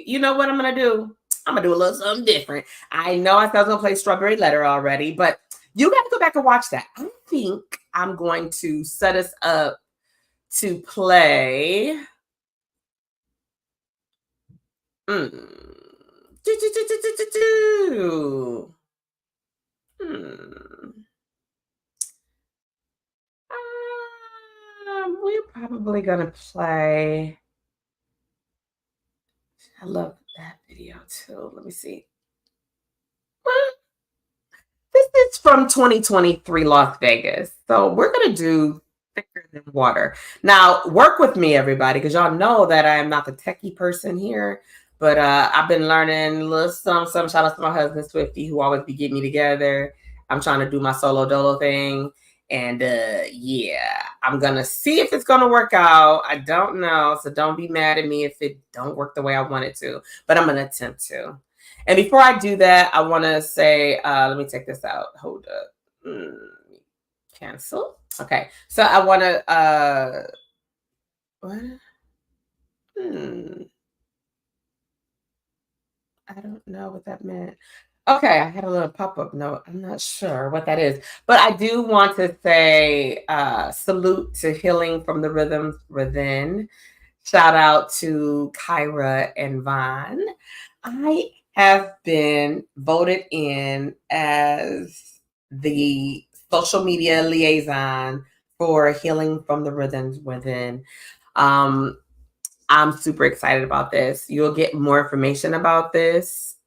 S1: you know what I'm going to do? I'm going to do a little something different. I know I said I was going to play Strawberry Letter already, but you got to go back and watch that. I think I'm going to set us up to play. We're probably gonna play. I love that video too. Let me see. This is from 2023 Las Vegas. So we're gonna do Thicker Than Water. Now, work with me, everybody, because y'all know that I am not the techie person here. But I've been learning a little some. Shout out to my husband Swifty, who always be getting me together. I'm trying to do my solo dolo thing. And yeah, I'm going to see if it's going to work out. I don't know. So don't be mad at me if it don't work the way I want it to. But I'm going to attempt to. And before I do that, I want to say, let me take this out. Hold up. Cancel. Okay. So I want to, what? I don't know what that meant. Okay, I had a little pop-up note. I'm not sure what that is. But I do want to say salute to Healing from the Rhythms Within. Shout out to Kyra and Vaughn. I have been voted in as the social media liaison for Healing from the Rhythms Within. I'm super excited about this. You'll get more information about this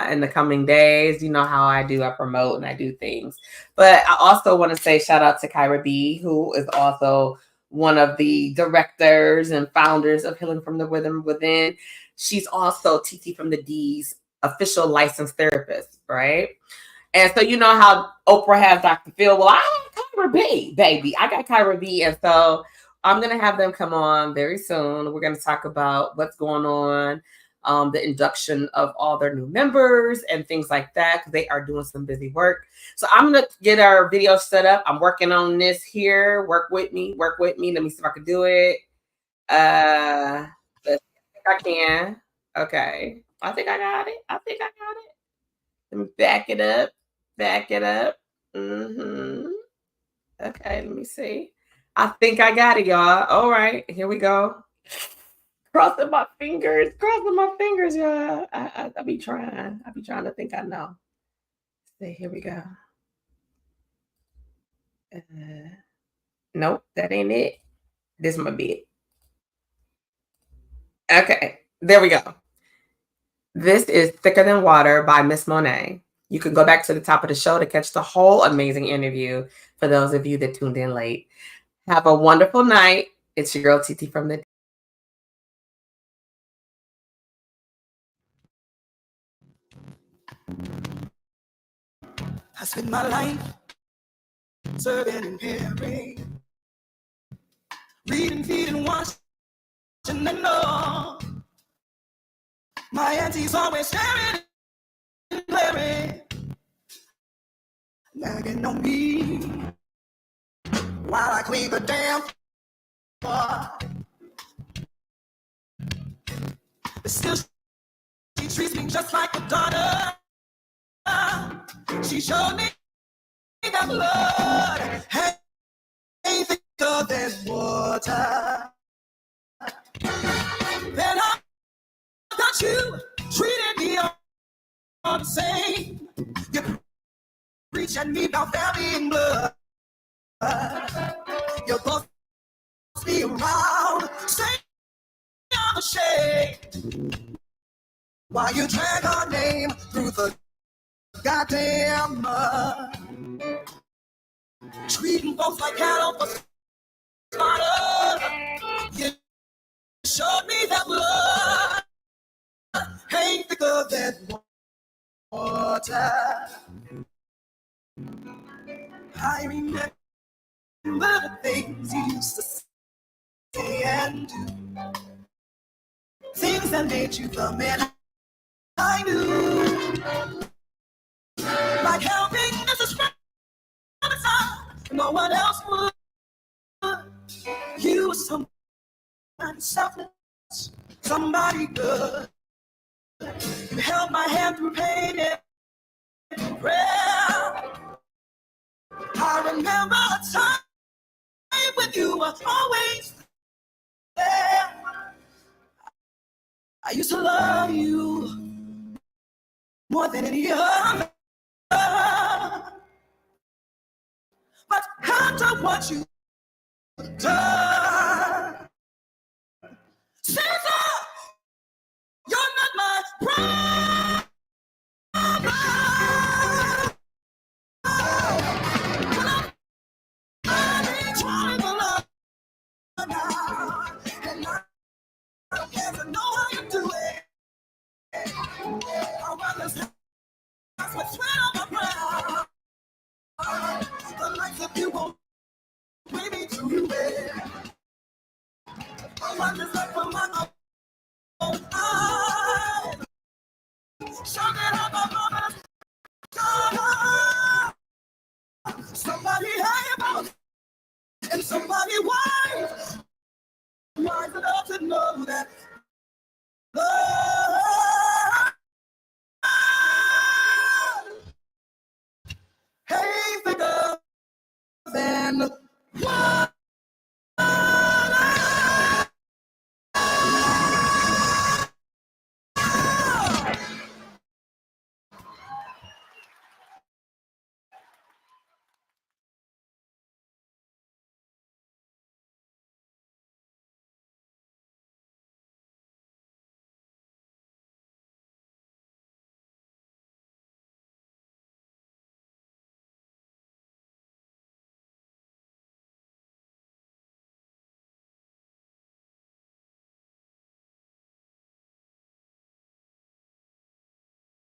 S1: in the coming days. You know how I do. I promote and I do things. But I also want to say shout out to Kyra B, who is also one of the directors and founders of Healing from the Rhythm Within. She's also TT from the D's official licensed therapist, right? And so you know how Oprah has Dr. Phil. Well, I have Kyra B, baby. I got Kyra B. And so I'm going to have them come on very soon. We're going to talk about what's going on, the induction of all their new members and things like that, because they are doing some busy work. So I'm going to get our video set up. I'm working on this here. Work with me. Let me see if I can do it. Let's see if I can. Okay. I think I got it. Let me back it up. Okay, let me see. I think I got it, y'all. All right, here we go. Crossing my fingers, y'all. I be trying. To think I know. See, here we go. Nope, that ain't it. This might be it. Okay, there we go. This is Thicker Than Water by Miss Monet. You can go back to the top of the show to catch the whole amazing interview for those of you that tuned in late. Have a wonderful night. It's your girl TT from the
S2: I spend my life serving and caring, reading, feeding, watching, and all. My auntie's always staring and glaring, nagging on me while I clean the damn bar. But still, she treats me just like a daughter. She showed me that blood ain't thicker than water. Then I got you treating me all the same. You preach at me about family and blood. You both me around, say I'm ashamed. While you drag our name through the goddamn mud, treating folks like cattle for slaughter. You showed me that blood ain't thicker than water. I remember the things you used to say and do, things that made you the man I knew, like helping Mrs. No one else would. You were somebody selfless, somebody good. You held my hand through pain and prayer. I remember a time when you were always there. I used to love you more than any other. But after what you've done,